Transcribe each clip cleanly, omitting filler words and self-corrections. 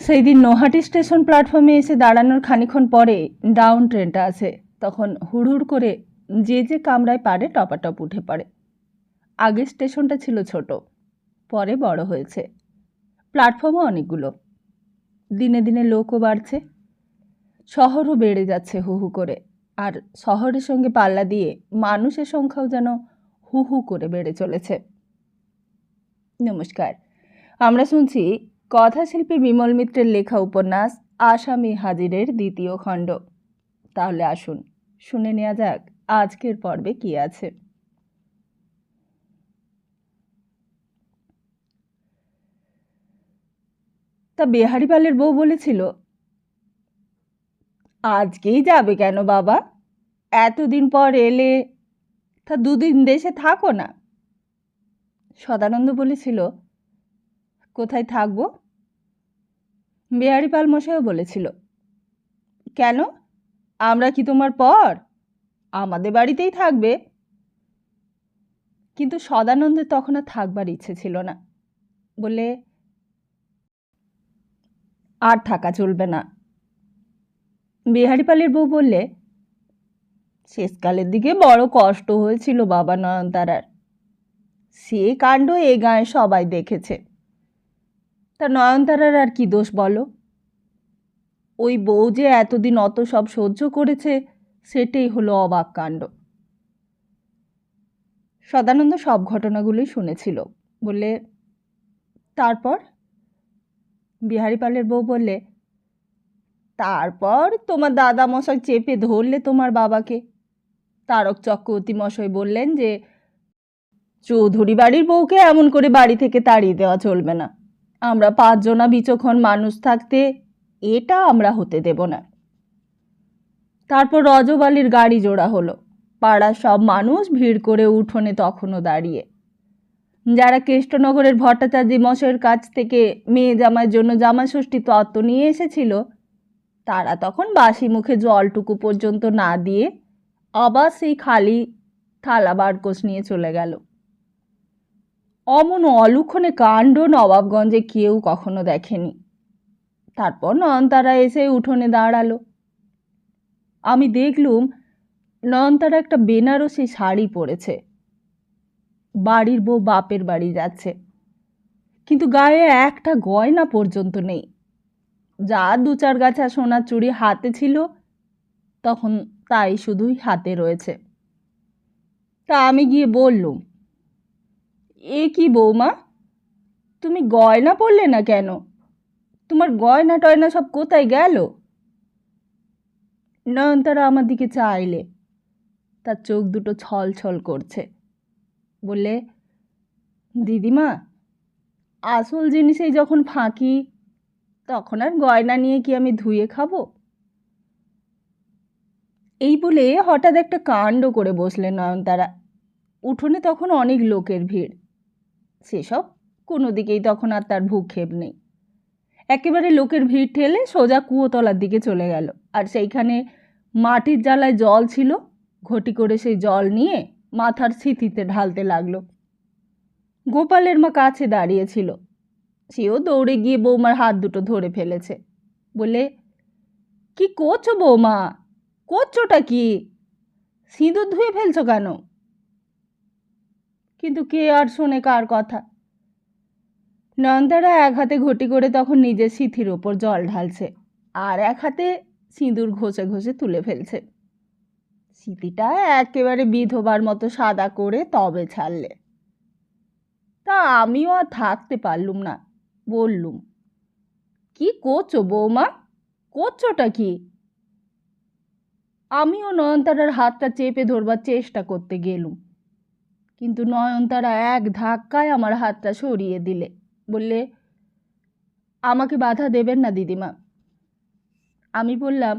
সেই দিন নৈহাটি স্টেশন প্ল্যাটফর্মে এসে দাঁড়ানোর খানিক্ষণ পরে ডাউন ট্রেনটা আসে। তখন হুড়হুড় করে যে যে কামরায় পারে টপাটপ উঠে পড়ে। আগের স্টেশনটা ছিল ছোট, পরে বড় হয়েছে। প্ল্যাটফর্মও অনেকগুলো। দিনে দিনে লোকও বাড়ছে, শহরও বেড়ে যাচ্ছে হু হু করে। আর শহরের সঙ্গে পাল্লা দিয়ে মানুষের সংখ্যাও যেন হু হু করে বেড়ে চলেছে। নমস্কার, আমরা শুনছি কথাশিল্পী বিমল মিত্রের লেখা উপন্যাস আসামি হাজিরের দ্বিতীয় খণ্ড। তাহলে আসুন শুনে নেওয়া যাক আজকের পর্বে কি আছে। তা বেহারিপালের বউ বলেছিল, আজকেই যাবে কেন বাবা? এতদিন পর এলে, তা দুদিন দেশে থাকো না। সদানন্দ বলেছিল, কোথায় থাকবো? বেহারিপাল মশাইও বলেছিল, কেন, আমরা কি তোমার পর? আমাদের বাড়িতেই থাকবে। কিন্তু সদানন্দের তখন আর থাকবার ইচ্ছে ছিল না। বলে, আর থাকা চলবে না। বেহারিপালের বউ বললে, শেষকালের দিকে বড় কষ্ট হয়েছিল বাবা নয়নতারার। সে কাণ্ড এ গায়ে সবাই দেখেছে। তা নয়নতারার আর কি দোষ বলো? ওই বউ যে এতদিন অত সব সহ্য করেছে, সেটাই হলো অবাক কাণ্ড। সদানন্দ সব ঘটনাগুলোই শুনেছিল। বললে, তারপর? বিহারীপালের বউ বললে, তারপর তোমার দাদামশাই চেপে ধরলে তোমার বাবাকে। তারক চক্রবর্তী মশাই বললেন যে চৌধুরী বাড়ির বউকে এমন করে বাড়ি থেকে তাড়িয়ে দেওয়া চলবে না। আমরা 5 জনা বিচক্ষণ মানুষ থাকতে এটা আমরা হতে দেব না। তারপর রজবালির গাড়ি জোড়া হলো। পাড়ার সব মানুষ ভিড় করে উঠোনে তখনও দাঁড়িয়ে। যারা কৃষ্ণনগরের ভট্টাচার্য মশাইয়ের কাছ থেকে মেয়ে জামাইয়ের জন্য জামাষষ্ঠী তত্ত্ব নিয়ে এসেছিল, তারা তখন বাসি মুখে জলটুকু পর্যন্ত না দিয়ে আবার সেই খালি থালা বারকোষ নিয়ে চলে গেল। অমন অলুক্ষণে কাণ্ড নবাবগঞ্জে কেউ কখনো দেখেনি। তারপর নয়নতারা এসে উঠোনে দাঁড়ালো। আমি দেখলুম নয়নতারা একটা বেনারসি শাড়ি পরেছে। বাড়ির বউ বাপের বাড়ি যাচ্ছে, কিন্তু গায়ে একটা গয়না পর্যন্ত নেই। যা 2-4 গাছা সোনার চুড়ি হাতে ছিল, তখন তাই শুধুই হাতে রয়েছে। তা আমি গিয়ে বললুম, এ কি বৌমা, তুমি গয়না পরলে না কেন? তোমার গয়না টয়না সব কোথায় গেল? নয়নতারা আমার দিকে চাইলে, তার চোখ দুটো ছল ছল করছে। বললে, দিদিমা, আসল জিনিসেই যখন ফাঁকি, তখন আর গয়না নিয়ে কি আমি ধুয়ে খাবো? এই বলে হঠাৎ একটা কাণ্ড করে বসলেন নয়নতারা। উঠোনে তখন অনেক লোকের ভিড়। সেসব কোনো দিকেই তখন আর তার ভূক্ষেপ নেই। একেবারে লোকের ভিড় ঠেলে সোজা কুয়োতলার দিকে চলে গেল। আর সেইখানে মাটির জ্বালায় জল ছিল। ঘটি করে সেই জল নিয়ে মাথার সিথিতে ঢালতে লাগলো। গোপালের মা কাছে দাঁড়িয়েছিল। সেও দৌড়ে গিয়ে বৌমার হাত দুটো ধরে ফেলেছে। বলে, কি করছো বৌমা, করছোটা কি? সিঁদুর ধুয়ে ফেলছো কেন? কিন্তু কে আর শোনে কার কথা। নয়নতারা এক হাতে ঘটি করে তখন নিজের সিথির ওপর জল ঢালছে, আর এক হাতে সিঁদুর ঘষে ঘষে তুলে ফেলছে। সিথিটা একেবারে বিধবার মতো সাদা করে তবে ছাড়লে। তা আমিও আর থাকতে পারলুম না। বললুম, কি করছো বৌমা, করছোটা কি? আমিও নয়নতারার হাতটা চেপে ধরবার চেষ্টা করতে গেলুম, কিন্তু নয়নতারা এক ধাক্কায় আমার হাতটা সরিয়ে দিলে। বললে, আমাকে বাধা দেবেন না দিদিমা। আমি বললাম,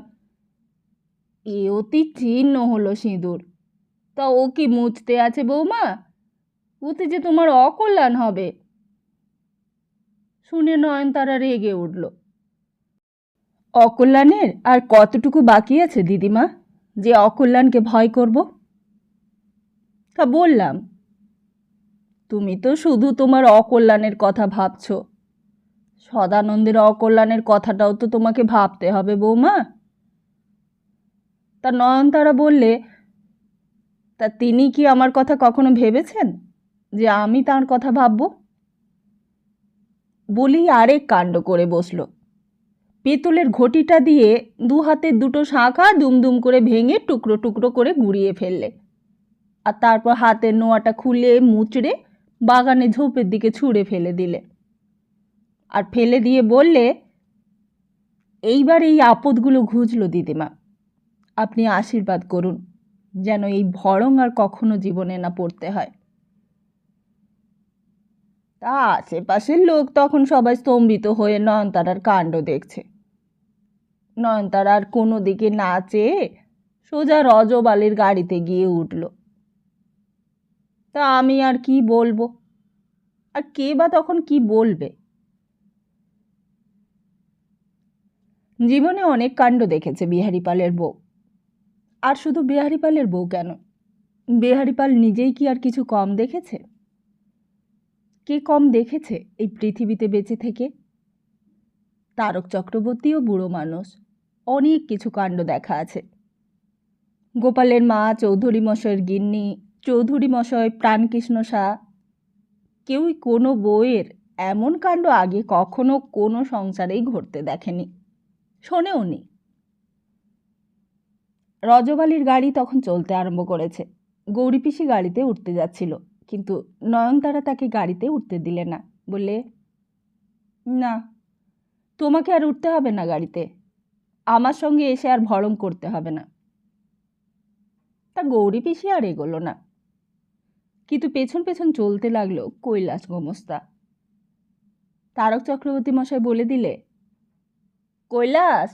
এ অতি চিহ্ন হলো সিঁদুর, তা ও কি মুছতে আছে বৌমা? ওতে যে তোমার অকল্যাণ হবে। শুনে নয়নতারা রেগে উঠল। অকল্যাণের আর কতটুকু বাকি আছে দিদিমা, যে অকল্যাণকে ভয় করব? তা বললাম, তুমি তো শুধু তোমার অকল্যাণের কথা ভাবছো। সদানন্দের অকল্যাণের কথাটাও তো তোমাকে ভাবতে হবে বৌমা। তা নয়নতারা বললে, তা তিনি কি আমার কথা কখনো ভেবেছেন যে আমি তার কথা ভাবব? বলেই আরেক কাণ্ড করে বসল। পেতলের ঘটিটা দিয়ে দু হাতের দুটো শাঁখা দুমদুম করে ভেঙে টুকরো টুকরো করে গুঁড়িয়ে ফেললে, আর তারপর হাতের নোয়াটা খুলে মুচড়ে বাগানে ঝোপের দিকে ছুঁড়ে ফেলে দিলে। আর ফেলে দিয়ে বললে, এইবার এই আপদগুলো ঘুচল দিদিমা, আপনি আশীর্বাদ করুন যেন এই ভড়ং আর কখনো জীবনে না পড়তে হয়। তা আশেপাশের লোক তখন সবাই স্তম্ভিত হয়ে নয়নতারার কাণ্ড দেখছে। নয়নতারা আর কোনো দিকে না চেয়ে সোজা রজবালির গাড়িতে গিয়ে উঠল। তা আমি আর কি বলবো, আর কে বা তখন কি বলবে? জীবনে অনেক কাণ্ড দেখেছে বিহারীপালের বউ। আর শুধু বিহারীপালের বউ কেন, বিহারীপাল নিজেই কি আর কিছু কম দেখেছে? কে কম দেখেছে এই পৃথিবীতে বেঁচে থেকে? তারক চক্রবর্তীও বুড়ো মানুষ, অনেক কিছু কাণ্ড দেখা আছে। গোপালের মা চৌধুরী মশাইয়ের গিন্নি, চৌধুরী মশাই প্রাণকৃষ্ণ শাহ, কেউই কোনো বউয়ের এমন কাণ্ড আগে কখনো কোনো সংসারেই ঘটতে দেখেনি, শোনেও নি। রজবালির গাড়ি তখন চলতে আরম্ভ করেছে। গৌরী পিসি গাড়িতে উঠতে যাচ্ছিল, কিন্তু নয়নতারা তাকে গাড়িতে উঠতে দিলে না। বললে, না, তোমাকে আর উঠতে হবে না গাড়িতে, আমার সঙ্গে এসে আর ভড়ং করতে হবে না। তা গৌরী পিসি আর এগোলো না, কিন্তু পেছন পেছন চলতে লাগলো কৈলাস গোমস্তা। তারক চক্রবর্তী মশাই বলে দিলে, কৈলাস,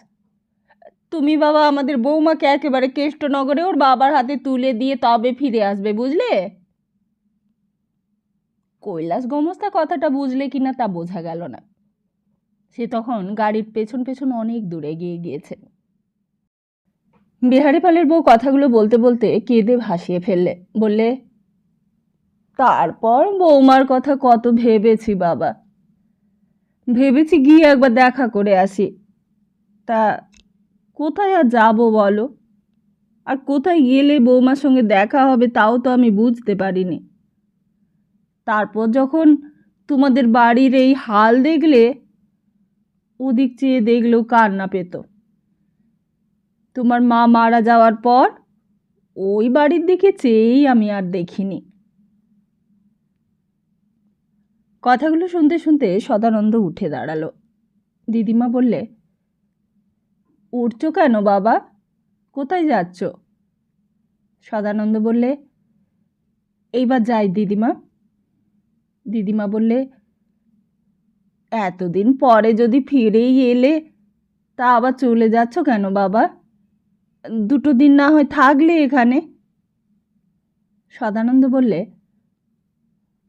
তুমি বাবা আমাদের বৌমাকে একেবারে কেষ্টনগরে ওর বাবার হাতে তুলে দিয়ে তবে ফিরে আসবে, বুঝলে? কৈলাস গোমস্তা কথাটা বুঝলে কিনা তা বোঝা গেল না। সে তখন গাড়ির পেছন পেছন অনেক দূরে এগিয়ে গিয়েছে। বিহারীপালের বউ কথাগুলো বলতে বলতে কেঁদে ভাসিয়ে ফেললে। বললে, তারপর বৌমার কথা কত ভেবেছি বাবা, ভেবেছি গিয়ে একবার দেখা করে আসি। তা কোথায় আর যাবো বলো? আর কোথায় গেলে বৌমার সঙ্গে দেখা হবে তাও তো আমি বুঝতে পারিনি। তারপর যখন তোমাদের বাড়ির এই হাল দেখলে, ওদিক চেয়ে দেখলেও কান্না পেত। তোমার মা মারা যাওয়ার পর ওই বাড়ির দিকে চেয়েই আমি আর দেখিনি। কথাগুলো শুনতে শুনতে সদানন্দ উঠে দাঁড়ালো। দিদিমা বললে, উঠছো কেন বাবা, কোথায় যাচ্ছ? সদানন্দ বললে, এইবার যাই দিদিমা। দিদিমা বললে, এতদিন পরে যদি ফিরেই এলে তা আবার চলে যাচ্ছ কেন বাবা? দুটো দিন না হয় থাকলে এখানে। সদানন্দ বললে,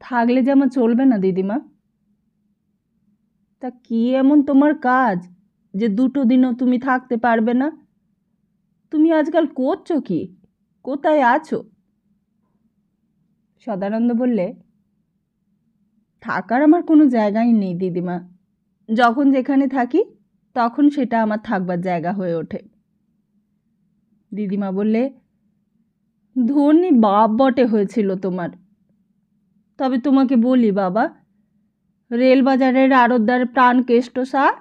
থাকলে যে আমার চলবে না দিদিমা। তা কি এমন তোমার কাজ যে দুটো দিনও তুমি থাকতে পারবে না? তুমি আজকাল করছো কি, কোথায় আছো? সদানন্দ বললে, থাকার আমার কোনো জায়গাই নেই দিদিমা, যখন যেখানে থাকি তখন সেটা আমার থাকবার জায়গা হয়ে ওঠে। দিদিমা বললে, ধনী বাপ বটে হয়েছিল তোমার। তবে তোমাকে বলি বাবা, রেলবাজারের আড়তদার প্রাণকেষ্ট শাহ,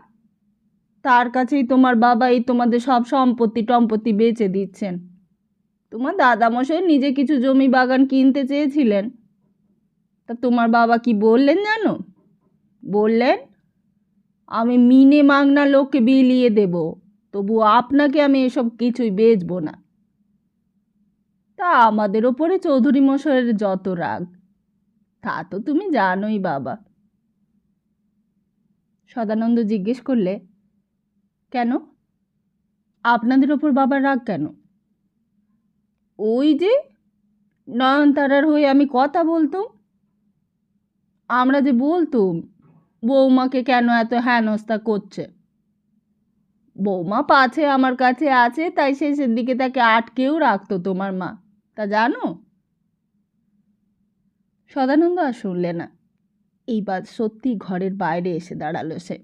তার কাছেই তোমার বাবা এই তোমাদের সব সম্পত্তি টম্পত্তি বেচে দিচ্ছেন। তোমার দাদামশাই নিজে কিছু জমি বাগান কিনতে চেয়েছিলেন, তা তোমার বাবা কি বললেন জানো? বললেন, আমি মিনে মাগনা লোককে বিলিয়ে দেব, তবু আপনাকে আমি এসব কিছুই বেচবো না। তা আমাদের ওপরে চৌধুরী মশাইয়ের যত রাগ, তা তো তুমি জানোই বাবা। সদানন্দ জিজ্ঞেস করলে, কেন, আপনাদের ওপর বাবার রাগ কেন? ওই যে নয়নতারার হয়ে আমি কথা বলতুম, আমরা যে বলতুম বৌমাকে কেন এত হেনস্থা করছে। বৌমা পাছে আমার কাছে আছে তাই শেষের দিকে তাকে আটকেও রাখতো তোমার মা, তা জানো? সদানন্দ আর শুনলে না। এইবার সত্যি ঘরের বাইরে এসে দাঁড়ালো সে।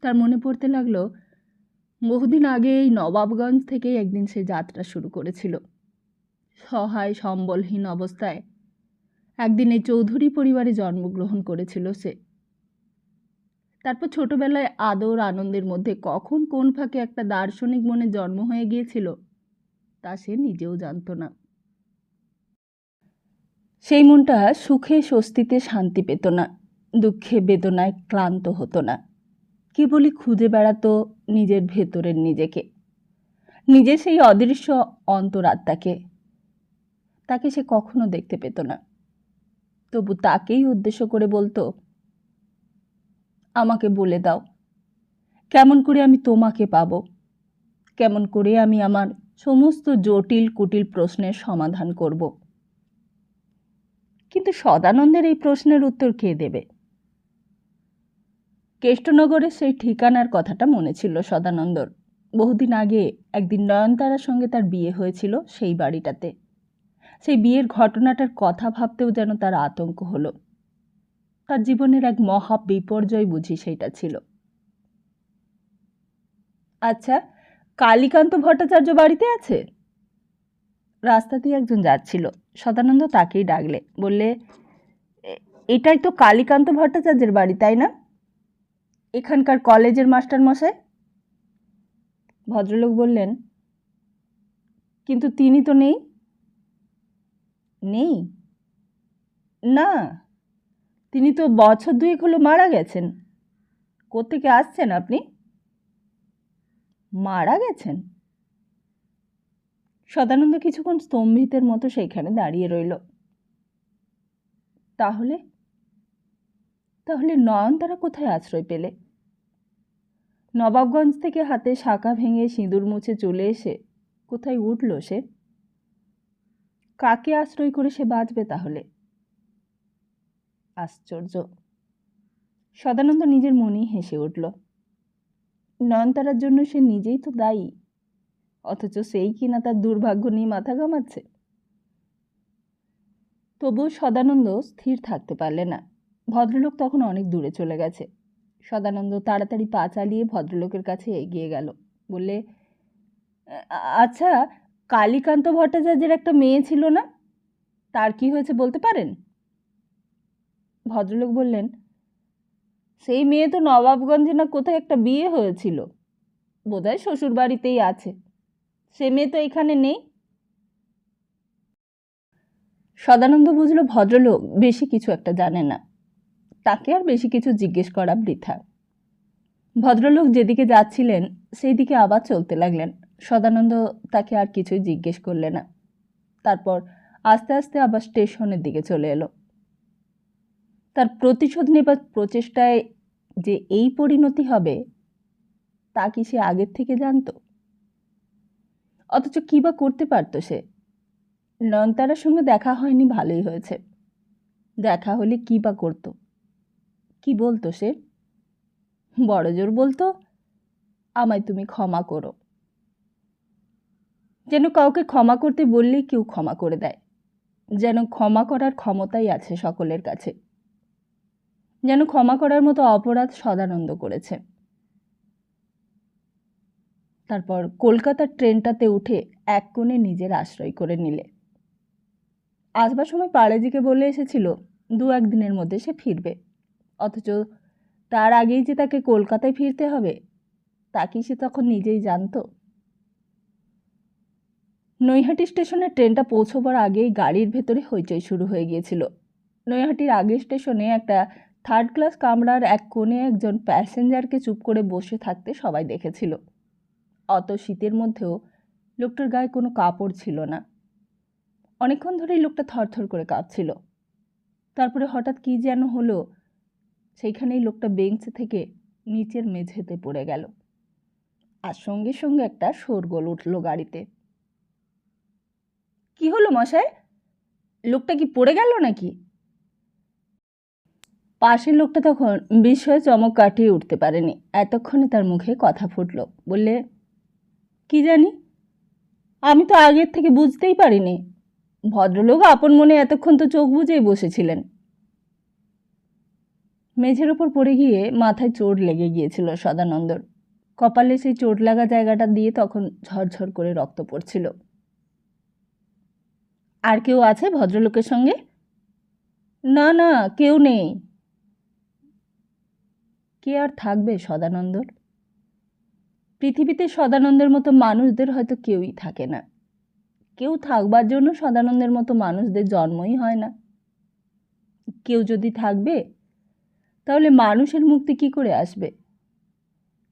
তার মনে পড়তে লাগলো বহুদিন আগে এই নবাবগঞ্জ থেকেই একদিন সে যাত্রা শুরু করেছিল। সহায় সম্বলহীন অবস্থায় একদিন এই চৌধুরী পরিবারে জন্মগ্রহণ করেছিল সে। তারপর ছোটবেলায় আদর আনন্দের মধ্যে কখন কোন ফাঁকে একটা দার্শনিক মনে জন্ম হয়ে গিয়েছিল তা সে নিজেও জানত না। সেই মনটা সুখে স্বস্তিতে শান্তি পেত না, দুঃখে বেদনায় ক্লান্ত হতো না। কেবলই খুঁজে বেড়াতো নিজের ভেতরের নিজেকে, নিজে সেই অদৃশ্য অন্তরাত্মাকে। তাকে সে কখনো দেখতে পেত না, তবু তাকেই উদ্দেশ্য করে বলতো, আমাকে বলে দাও, কেমন করে আমি তোমাকে পাব, কেমন করে আমি আমার সমস্ত জটিল কুটিল প্রশ্নের সমাধান করব। কিন্তু সদানন্দের এই প্রশ্নের উত্তর কে দেবে? কেষ্টনগরের সেই ঠিকানার কথাটা মনে ছিল সদানন্দর। বহুদিন আগে একদিন নয়নতারার সঙ্গে তার বিয়ে হয়েছিল সেই বাড়িটাতে। সেই বিয়ের ঘটনাটার কথা ভাবতেও যেন তার আতঙ্ক হলো। তার জীবনের এক মহা বিপর্যয় বুঝি সেইটা ছিল। আচ্ছা, কালীকান্ত ভট্টাচার্য বাড়িতে আছে? রাস্তা দিয়ে একজন যাচ্ছিল, সদানন্দ তাকেই ডাকলে, বললে, এটাই তো কালীকান্ত ভট্টাচার্যের বাড়ি, তাই না? এখানকার কলেজের মাস্টার মশাই। ভদ্রলোক বললেন, কিন্তু তিনি তো নেই। নেই? না, তিনি তো বছর দুয়েক হলো মারা গেছেন। কোত্থেকে আসছেন আপনি? মারা গেছেন? সদানন্দ কিছুক্ষণ স্তম্ভিতের মতো সেইখানে দাঁড়িয়ে রইল। তাহলে তাহলে নয়নতারা কোথায় আশ্রয় পেলে? নবাবগঞ্জ থেকে হাতে শাঁখা ভেঙে সিঁদুর মুছে চলে এসে কোথায় উঠল সে? কাকে আশ্রয় করে সে বাঁচবে তাহলে? আশ্চর্য! সদানন্দ নিজের মনেই হেসে উঠল। নয়নতারার জন্য সে নিজেই তো দায়ী, অথচ সেই কিনা তার দুর্ভাগ্য নিয়ে মাথা ঘামাচ্ছে। তবুও সদানন্দ স্থির থাকতে পারলে না। ভদ্রলোক তখন অনেক দূরে চলে গেছে। সদানন্দ তাড়াতাড়ি পা চালিয়ে ভদ্রলোকের কাছে এগিয়ে গেল, বললে, আচ্ছা, কালীকান্ত ভট্টাচার্যের একটা মেয়ে ছিল না, তার কি হয়েছে বলতে পারেন? ভদ্রলোক বললেন, সেই মেয়ে তো নবাবগঞ্জে না কোথায় একটা বিয়ে হয়েছিল, বোধহয় শ্বশুর বাড়িতেই আছে। সে মেয়ে তো এখানে নেই। সদানন্দ বুঝল ভদ্রলোক বেশি কিছু একটা জানে না, তাকে আর বেশি কিছু জিজ্ঞেস করা বৃথা। ভদ্রলোক যেদিকে যাচ্ছিলেন সেই দিকে আবার চলতে লাগলেন। সদানন্দ তাকে আর কিছুই জিজ্ঞেস করলে না। তারপর আস্তে আস্তে আবার স্টেশনের দিকে চলে এলো। তার প্রতিশোধ নেবার প্রচেষ্টায় যে এই পরিণতি হবে তা কি সে আগের থেকে জানত? অথচ কী বা করতে পারত সে? নয়নতারার সঙ্গে দেখা হয়নি, ভালোই হয়েছে। দেখা হলে কী বা করতো? কি বলতো সে? বড় জোর বলতো, আমায় তুমি ক্ষমা করো। যেন কাউকে ক্ষমা করতে বললেই কেউ ক্ষমা করে দেয়, যেন ক্ষমা করার ক্ষমতাই আছে সকলের কাছে, যেন ক্ষমা করার মতো অপরাধ সদানন্দ করেছে। তারপর কলকাতার ট্রেনটাতে উঠে এক কোণে নিজের আশ্রয় করে নিলে। আসবার সময় পাড়েজিকে বলে এসেছিল 2-1 দিনের মধ্যে সে ফিরবে, অথচ তার আগেই যে তাকে কলকাতায় ফিরতে হবে তা কি সে তখন নিজেই জানত? নৈহাটি স্টেশনে ট্রেনটা পৌঁছবার আগেই গাড়ির ভেতরে হইচই শুরু হয়ে গিয়েছিল। নৈহাটির আগের স্টেশনে একটা 3rd ক্লাস কামরার এক কোণে একজন প্যাসেঞ্জারকে চুপ করে বসে থাকতে সবাই দেখেছিল। অত শীতের মধ্যেও লোকটার গায়ে কোনো কাপড় ছিল না। অনেকক্ষণ ধরেই লোকটা থরথর করে কাঁপছিল। তারপরে হঠাৎ কী যেন হলো, সেইখানেই লোকটা বেঞ্চ থেকে নিচের মেঝেতে পড়ে গেল, আর সঙ্গে সঙ্গে একটা শোরগোল উঠল গাড়িতে। কি হলো মশাই, লোকটা কি পড়ে গেল নাকি? পাশের লোকটা তখন বিস্ময়ে চমক কাটিয়ে উঠতে পারেনি। এতক্ষণে তার মুখে কথা ফুটল, বললে, কি জানি, আমি তো আগের থেকে বুঝতেই পারিনি। ভদ্রলোক আপন মনে এতক্ষণ তো চোখ বুজেই বসেছিলেন। মেঝের ওপর পড়ে গিয়ে মাথায় চোট লেগে গিয়েছিল সদানন্দর। কপালে সেই চোট লাগা জায়গাটা দিয়ে তখন ঝরঝর করে রক্ত পড়ছিল। আর কেউ আছে ভদ্রলোকের সঙ্গে? না না, কেউ নেই। কে আর থাকবে সদানন্দর? পৃথিবীতে সদানন্দের মতো মানুষদের হয়তো কেউই থাকে না। কেউ থাকবার জন্য সদানন্দের মতো মানুষদের জন্মই হয় না। কেউ যদি থাকবে তাহলে মানুষের মুক্তি কি করে আসবে?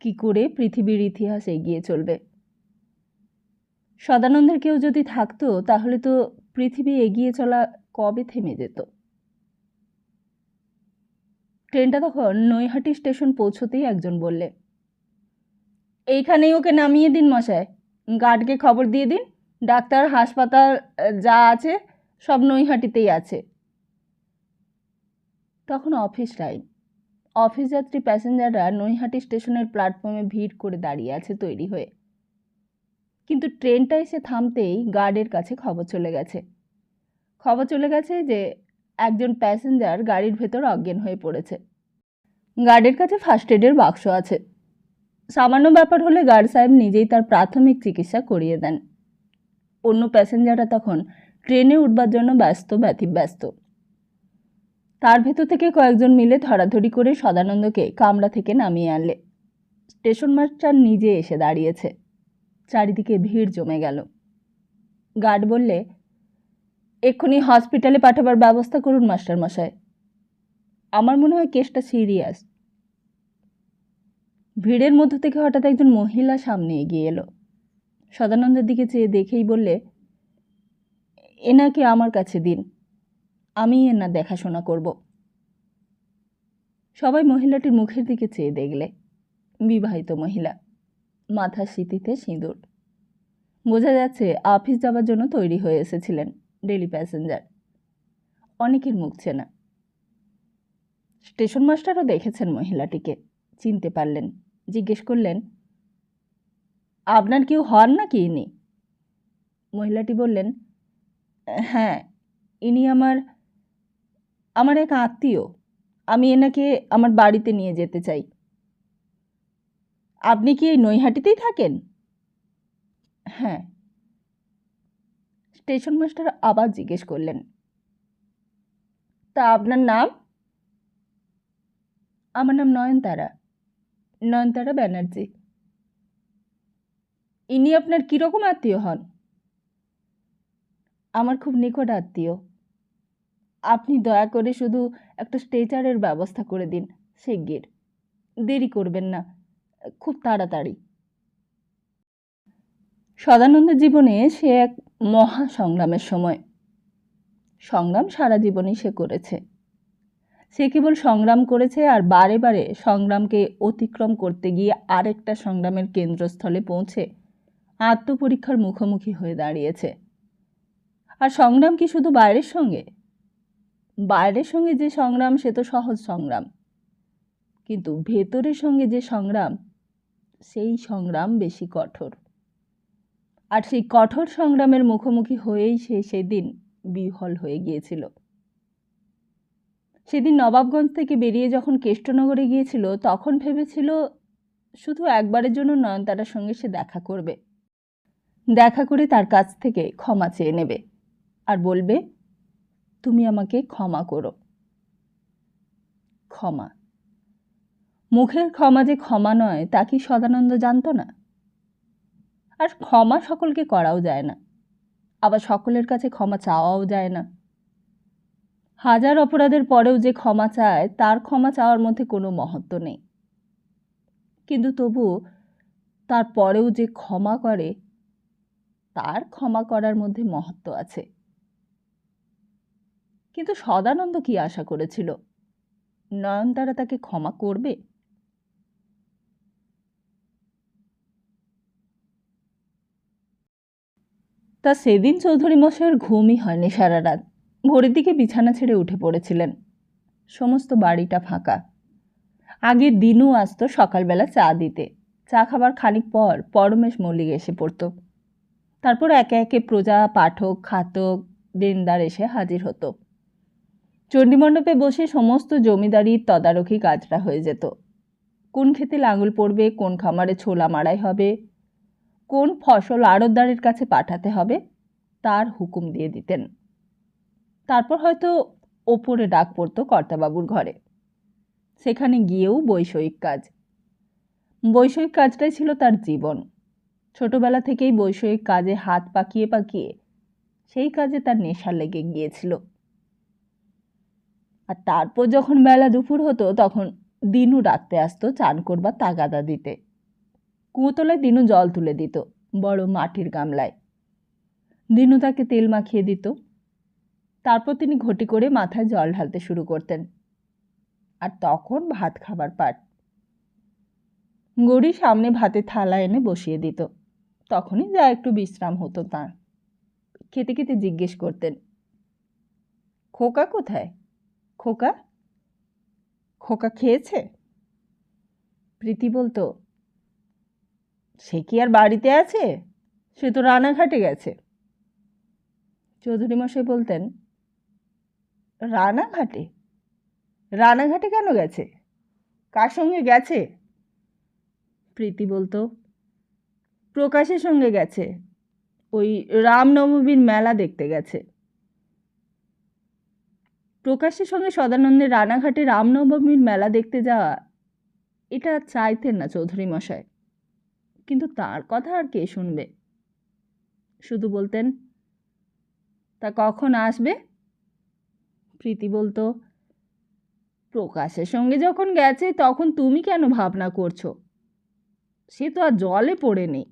কি করে পৃথিবীর ইতিহাস এগিয়ে চলবে? সদানন্দের কেউ যদি থাকতো তাহলে তো পৃথিবী এগিয়ে চলা কবে থেমে যেত। ট্রেনটা তখন নৈহাটি স্টেশন পৌঁছতেই একজন বললে, এইখানেই ওকে নামিয়ে দিন মশাই, গার্ডকে খবর দিয়ে দিন, ডাক্তার হাসপাতাল যা আছে সব নৈহাটিতেই আছে। তখন অফিস টাইম। অফিস যাত্রী প্যাসেঞ্জাররা নৈহাটি স্টেশনের প্ল্যাটফর্মে ভিড় করে দাঁড়িয়ে আছে তৈরি হয়ে। কিন্তু ট্রেনটা এসে থামতেই গার্ডের কাছে খবর চলে গেছে যে একজন প্যাসেঞ্জার গাড়ির ভেতর অজ্ঞান হয়ে পড়েছে। গার্ডের কাছে ফার্স্ট এডের বাক্স আছে। সামান্য ব্যাপার হলে গার্ড সাহেব নিজেই তার প্রাথমিক চিকিৎসা করিয়ে দেন। অন্য প্যাসেঞ্জাররা তখন ট্রেনে উঠবার জন্য ব্যস্ত। তার ভেতর থেকে কয়েকজন মিলে ধরাধরি করে সদানন্দকে কামরা থেকে নামিয়ে আনলে। স্টেশন মাস্টার নিজে এসে দাঁড়িয়েছে। চারিদিকে ভিড় জমে গেল। গার্ড বললে, এক্ষুনি হসপিটালে পাঠাবার ব্যবস্থা করুন মাস্টার মশাই। আমার মনে হয় কেসটা সিরিয়াস। ভিড়ের মধ্য থেকে হঠাৎ একজন মহিলা সামনে এগিয়ে এলো। সদানন্দের দিকে চেয়ে দেখেই বললে, এনাকে আমার কাছে দিন, আমি এনার দেখাশোনা করব। সবাই মহিলাটির মুখের দিকে চেয়ে দেখলে। বিবাহিত মহিলা, মাথার সিঁথিতে সিঁদুর। বোঝা যাচ্ছে অফিস যাবার জন্য তৈরি হয়ে এসেছিলেন, ডেলি প্যাসেঞ্জার। অনেকের মুখ চেনা। স্টেশন মাস্টারও দেখেছেন মহিলাটিকে, চিনতে পারলেন। জিজ্ঞেস করলেন, আপনার কেউ হন নাকি ইনি? মহিলাটি বললেন, হ্যাঁ, ইনি আমার এক আত্মীয়। আমি এনাকে আমার বাড়িতে নিয়ে যেতে চাই। আপনি কি এই নৈহাটিতেই থাকেন? হ্যাঁ। স্টেশন মাস্টার আবার জিজ্ঞেস করলেন, তা আপনার নাম? আমার নাম নয়নতারা ব্যানার্জি। ইনি আপনার কীরকম আত্মীয় হন? আমার খুব নিকট আত্মীয়। আপনি দয়া করে শুধু একটা স্ট্রেচারের ব্যবস্থা করে দিন, শিগগির। দেরি করবেন না, খুব তাড়াতাড়ি। সদানন্দের জীবনে সে এক মহা সংগ্রামের সময়। সংগ্রাম সারা জীবনই সে করেছে। সে কেবল সংগ্রাম করেছে আর বারে বারে সংগ্রামকে অতিক্রম করতে গিয়ে আরেকটা সংগ্রামের কেন্দ্রস্থলে পৌঁছে আত্মপরীক্ষার মুখোমুখি হয়ে দাঁড়িয়েছে। আর সংগ্রাম কি শুধু বাইরের সঙ্গে? বাইরের সঙ্গে যে সংগ্রাম সে তো সহজ সংগ্রাম, কিন্তু ভেতরের সঙ্গে যে সংগ্রাম, সেই সংগ্রাম বেশি কঠোর। আর সেই কঠোর সংগ্রামের মুখোমুখি হয়েই সে সেদিন বিহ্বল হয়ে গিয়েছিল। সেদিন নবাবগঞ্জ থেকে বেরিয়ে যখন কেষ্টনগরে গিয়েছিল তখন ভেবেছিল শুধু একবারের জন্য নয়নতারার সঙ্গে সে দেখা করবে, দেখা করে তার কাছ থেকে ক্ষমা চেয়ে নেবে আর বলবে, তুমি আমাকে ক্ষমা করো। ক্ষমা, মুখের ক্ষমা যে ক্ষমা নয় তা কি সদানন্দ জানত না? আর ক্ষমা সকলকে করাও যায় না, আবার সকলের কাছে ক্ষমা চাওয়াও যায় না। হাজার অপরাধের পরেও যে ক্ষমা চায় তার ক্ষমা চাওয়ার মধ্যে কোনো মহত্ব নেই। কিন্তু তবু তার পরেও যে ক্ষমা করে তার ক্ষমা করার মধ্যে মহত্ব আছে। কিন্তু সদানন্দ কি আশা করেছিল নয়নতারা তাকে ক্ষমা করবে? তা সেদিন চৌধুরী মশাইয়ের ঘুমই হয়নি সারা রাত। ভোরের দিকে বিছানা ছেড়ে উঠে পড়েছিলেন। সমস্ত বাড়িটা ফাঁকা। আগের দিনও আসতো সকালবেলা চা দিতে। চা খাবার খানিক পর পরমেশ মল্লিক এসে পড়ত। তারপর একে একে প্রজা, পাঠক, খাতক, দেনদার এসে হাজির হতো। চণ্ডীমণ্ডপে বসে সমস্ত জমিদারির তদারকি কাজটা হয়ে যেত। কোন ক্ষেতে লাঙল পড়বে, কোন খামারে ছোলা মাড়াই হবে, কোন ফসল আড়তদারের কাছে পাঠাতে হবে, তার হুকুম দিয়ে দিতেন। তারপর হয়তো ওপরে ডাক পড়তো কর্তাবাবুর ঘরে। সেখানে গিয়েও বৈষয়িক কাজ। বৈষয়িক কাজটাই ছিল তার জীবন। ছোটবেলা থেকেই বৈষয়িক কাজে হাত পাকিয়ে পাকিয়ে সেই কাজে তার নেশা লেগে গিয়েছিল। আর তারপর যখন বেলা দুপুর হতো তখন দিনু ডাকতে আসতো চান করবার তাগাদা দিতে। কুয়োতলায় দিনু জল তুলে দিত বড় মাটির গামলায়। দিনু তাকে তেল মাখিয়ে দিত। তারপর তিনি ঘটি করে মাথায় জল ঢালতে শুরু করতেন। আর তখন ভাত খাবার পাট। গড়ি সামনে ভাতের থালা এনে বসিয়ে দিত। তখনই যা একটু বিশ্রাম হতো তাঁর। খেতে খেতে জিজ্ঞেস করতেন, খোকা কোথায়? খোকা খোকা খেয়েছে? প্রীতি বলতো, সে কি আর বাড়িতে আছে? সে তো রানাঘাটে গেছে। চৌধুরী মশাই বলতেন, রানাঘাটে? রানাঘাটে কেন গেছে? কার সঙ্গে গেছে? প্রীতি বলতো, প্রকাশের সঙ্গে গেছে। ওই রামনবমীর মেলা দেখতে গেছে। প্রকাশের সঙ্গে সদানন্দের রানাঘাটে রামনবমীর মেলা দেখতে যাওয়া, এটা চাইতেন না চৌধুরী মশাই। কিন্তু তার কথা আর কে শুনবে? শুধু বলতেন, তা কখন আসবে? প্রীতি বলতো, প্রকাশের সঙ্গে যখন গেছে তখন তুমি কেন ভাবনা করছো? সে তো আর জলে পড়ে নেই।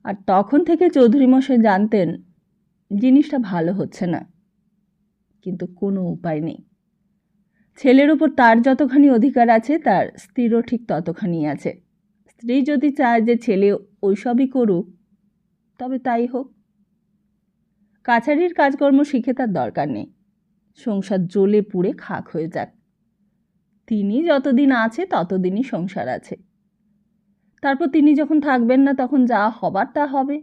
আর তখন থেকে চৌধুরী মশাই জানতেন জিনিসটা ভালো হচ্ছে না, কিন্তু কোনো উপায় নেই। ছেলের উপর তার যতখানি অধিকার আছে তার স্ত্রীরও ঠিক ততখানি আছে। স্ত্রী যদি চায় যে ছেলে ওইসবই করুক, তবে তাই হোক। কাছারির কাজকর্ম শিখে তার দরকার নেই। সংসার জ্বলে পুড়ে খাক হয়ে যাক। তিনি যতদিন আছে ততদিনই সংসার আছে। তারপর তিনি যখন থাকবেন না তখন যা হবার তা হবে।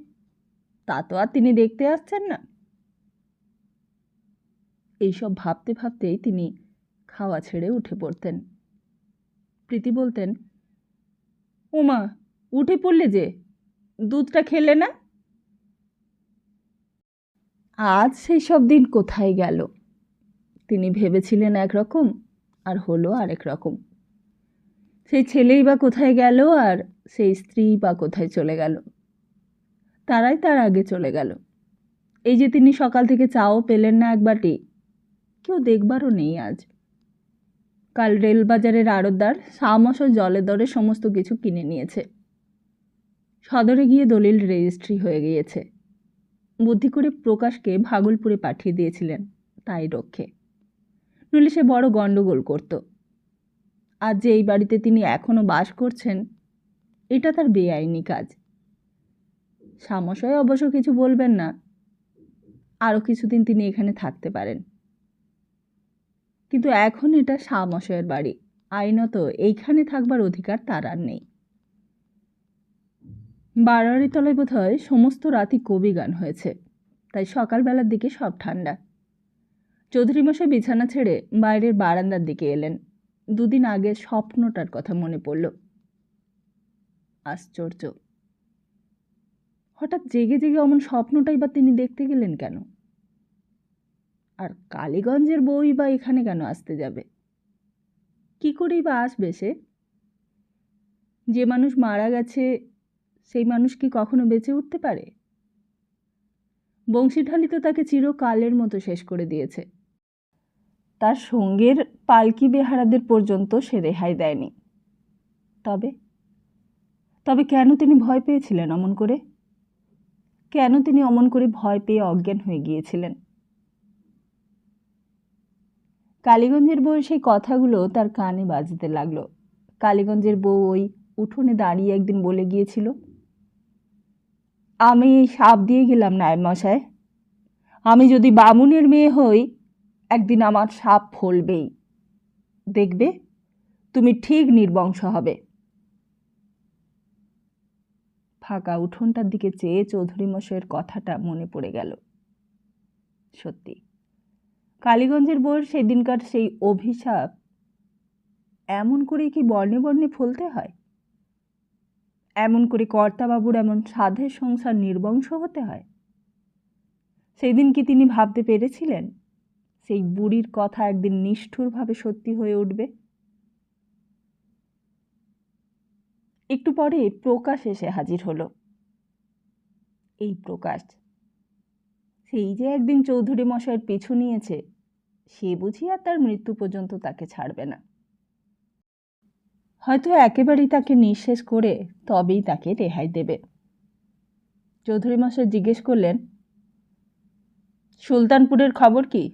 তা তো আর তিনি দেখতে আসছেন না। এইসব ভাবতে ভাবতেই তিনি খাওয়া ছেড়ে উঠে পড়তেন। প্রীতি বলতেন, ওমা, উঠে পড়লে যে, দুধটা খেলে না? আজ সেই সব দিন কোথায় গেল? তিনি ভেবেছিলেন একরকম, আর হলো আরেক রকম। সেই ছেলেই বা কোথায় গেল, আর সেই স্ত্রী বা কোথায় চলে গেল? তারাই তার আগে চলে গেল। এই যে তিনি সকাল থেকে চাও পেলেন না এক বাটি, কেউ দেখবারও নেই আজ। কাল রেলবাজারের আড়তদার সামসা জলের দরে সমস্ত কিছু কিনে নিয়েছে। সদরে গিয়ে দলিল রেজিস্ট্রি হয়ে গিয়েছে। বুদ্ধি করে প্রকাশকে ভাগলপুরে পাঠিয়ে দিয়েছিলেন তাই রক্ষে, নইলে সে বড় গণ্ডগোল করত। আজ যে এই বাড়িতে তিনি এখনও বাস করছেন, এটা তার বেআইনি কাজ। সামসয় অবশ্য কিছু বলবেন না, আরও কিছুদিন তিনি এখানে থাকতে পারেন। কিন্তু এখন এটা সামসয়ের বাড়ি, আইনত এইখানে থাকবার অধিকার তার আর নেই। বাড়ারি তলায় বোধ হয় সমস্ত রাতই কবি গান হয়েছে, তাই সকালবেলার দিকে সব ঠান্ডা। চৌধুরী মশাই বিছানা ছেড়ে বাইরের বারান্দার দিকে এলেন। দুদিন আগে স্বপ্নটার কথা মনে পড়ল। আশ্চর্য, হঠাৎ জেগে জেগে অমন স্বপ্নটাই বা তিনি দেখতে গেলেন কেন? আর কালীগঞ্জের বউই বা এখানে কেন আসতে যাবে? কি করেই বা আসবে সে? যে মানুষ মারা গেছে সেই মানুষ কি কখনো বেঁচে উঠতে পারে? বংশীঢালি তো তাকে চিরকালের মতো শেষ করে দিয়েছে। তার সঙ্গের পালকি বেহারাদের পর্যন্ত সে রেহাই দেয়নি। তবে তবে কেন তিনি ভয় পেয়েছিলেন অমন করে? কেন তিনি অমন করে ভয় পেয়ে অজ্ঞান হয়ে গিয়েছিলেন? কালীগঞ্জের বউয়ের সেই কথাগুলো তার কানে বাজতে লাগলো। কালীগঞ্জের বউ ওই উঠোনে দাঁড়িয়ে একদিন বলে গিয়েছিল, আমি সাপ দিয়ে গেলাম নায়েব মশাই। আমি যদি বামুনের মেয়ে হই, একদিন আমার সাপ ফলবেই। দেখবে, তুমি ঠিক নির্বংশ হবে। ফাঁকা উঠোনটার দিকে চেয়ে চৌধুরী মশাইয়ের কথাটা মনে পড়ে গেল। সত্যি, কালীগঞ্জের বউয়ের সেদিনকার সেই অভিশাপ এমন করে কি বর্ণে বর্ণে ফলতে হয়? এমন করে কর্তাবাবুর এমন সাধের সংসার নির্বংশ হতে হয়? সেই দিন কি তিনি ভাবতে পেরেছিলেন সেই বুড়ির কথা একদিন নিষ্ঠুরভাবে সত্যি হয়ে উঠবে? একটু পরে প্রকাশ এসে হাজির হলো। এই প্রকাশ, সেই যে একদিন চৌধুরী মশাইয়ের পিছু নিয়েছে, সে বুঝি আর তার মৃত্যু পর্যন্ত তাকে ছাড়বে না। হয়তো একেবারেই তাকে নিঃশেষ করে তবেই তাকে রেহাই দেবে। চৌধুরী মশাই জিজ্ঞেস করলেন, সুলতানপুরের খবর কি?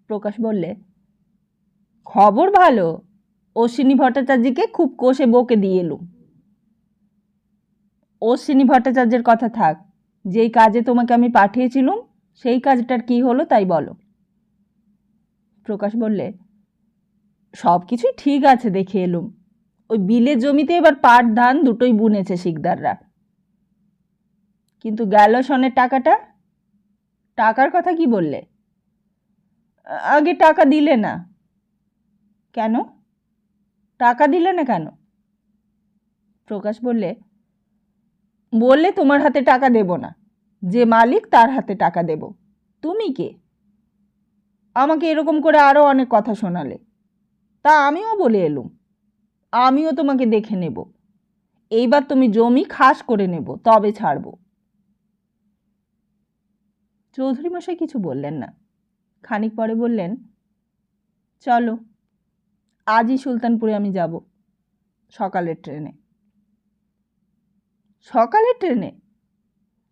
প্রকাশ বললে, খবর ভালো, অশ্বিনী ভট্টাচার্যকে খুব কষে বকে দিয়ে এলুম। অশ্বিনী ভট্টাচার্যের কথা থাক, যেই কাজে তোমাকে আমি পাঠিয়েছিলুম সেই কাজটার কি হলো তাই বলো। প্রকাশ বললে, সব কিছুই ঠিক আছে দেখে এলুম। ওই বিলের জমিতে এবার পাট ধান দুটোই বুনেছে শিকদাররা। কিন্তু গেল সনের টাকাটা? টাকার কথা কি বললে? আগে টাকা দিলে না কেন? টাকা দিলে না কেন? প্রকাশ বললে, তোমার হাতে টাকা দেব না, যে মালিক তার হাতে টাকা দেব। তুমি কে? আমাকে এরকম করে আরও অনেক কথা শোনালে, তা আমিও বলে এলুম আমিও তোমাকে দেখে নেব। এইবার তুমি জমি খাস করে নেব, তবে ছাড়ব। চৌধুরী মশাই কিছু বললেন না। খানিক পরে বললেন, চলো, আজই সুলতানপুরে আমি যাব, সকালের ট্রেনে। সকালের ট্রেনে?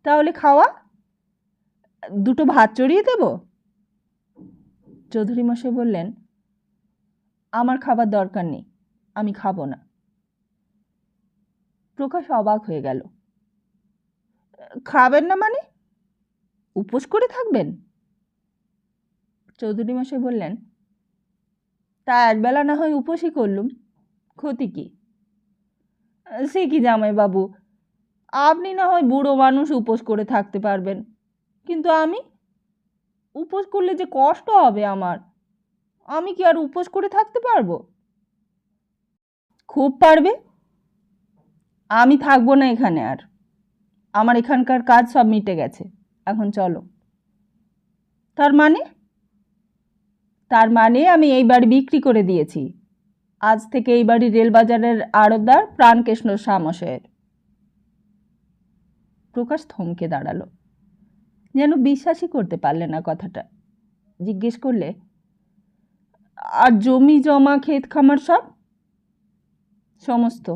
তাহলে খাওয়া? দুটো ভাত চড়িয়ে দেব? চৌধুরী মশাই বললেন, আমার খাবার দরকার নেই, আমি খাবো না। প্রকাশ অবাক হয়ে গেল। খাবেন না মানে? উপোস করে থাকবেন? চৌধুরী মশাই বললেন, তা একবেলা না হয় উপোসই করলুম, ক্ষতি কি? সে কি জামাইবাবু, আপনি না হয় বুড়ো মানুষ উপোস করে থাকতে পারবেন, কিন্তু আমি? উপোস করলে যে কষ্ট হবে আমার, আমি কি আর উপোস করে থাকতে পারবো? খুব পারবে। আমি থাকবো না এখানে আর, আমার এখানকার কাজ সব মিটে গেছে, এখন চলো। তার মানে? তার মানে আমি এই বাড়ি বিক্রি করে দিয়েছি, আজ থেকে এই বাড়ি রেলবাজারের আড়তদার প্রাণকৃষ্ণ সামশের। প্রকাশ থমকে দাঁড়ালো, যেন বিশ্বাসই করতে পারলে না কথাটা। জিজ্ঞেস করলে, আর জমি জমা ক্ষেত খামার সব? সমস্ত।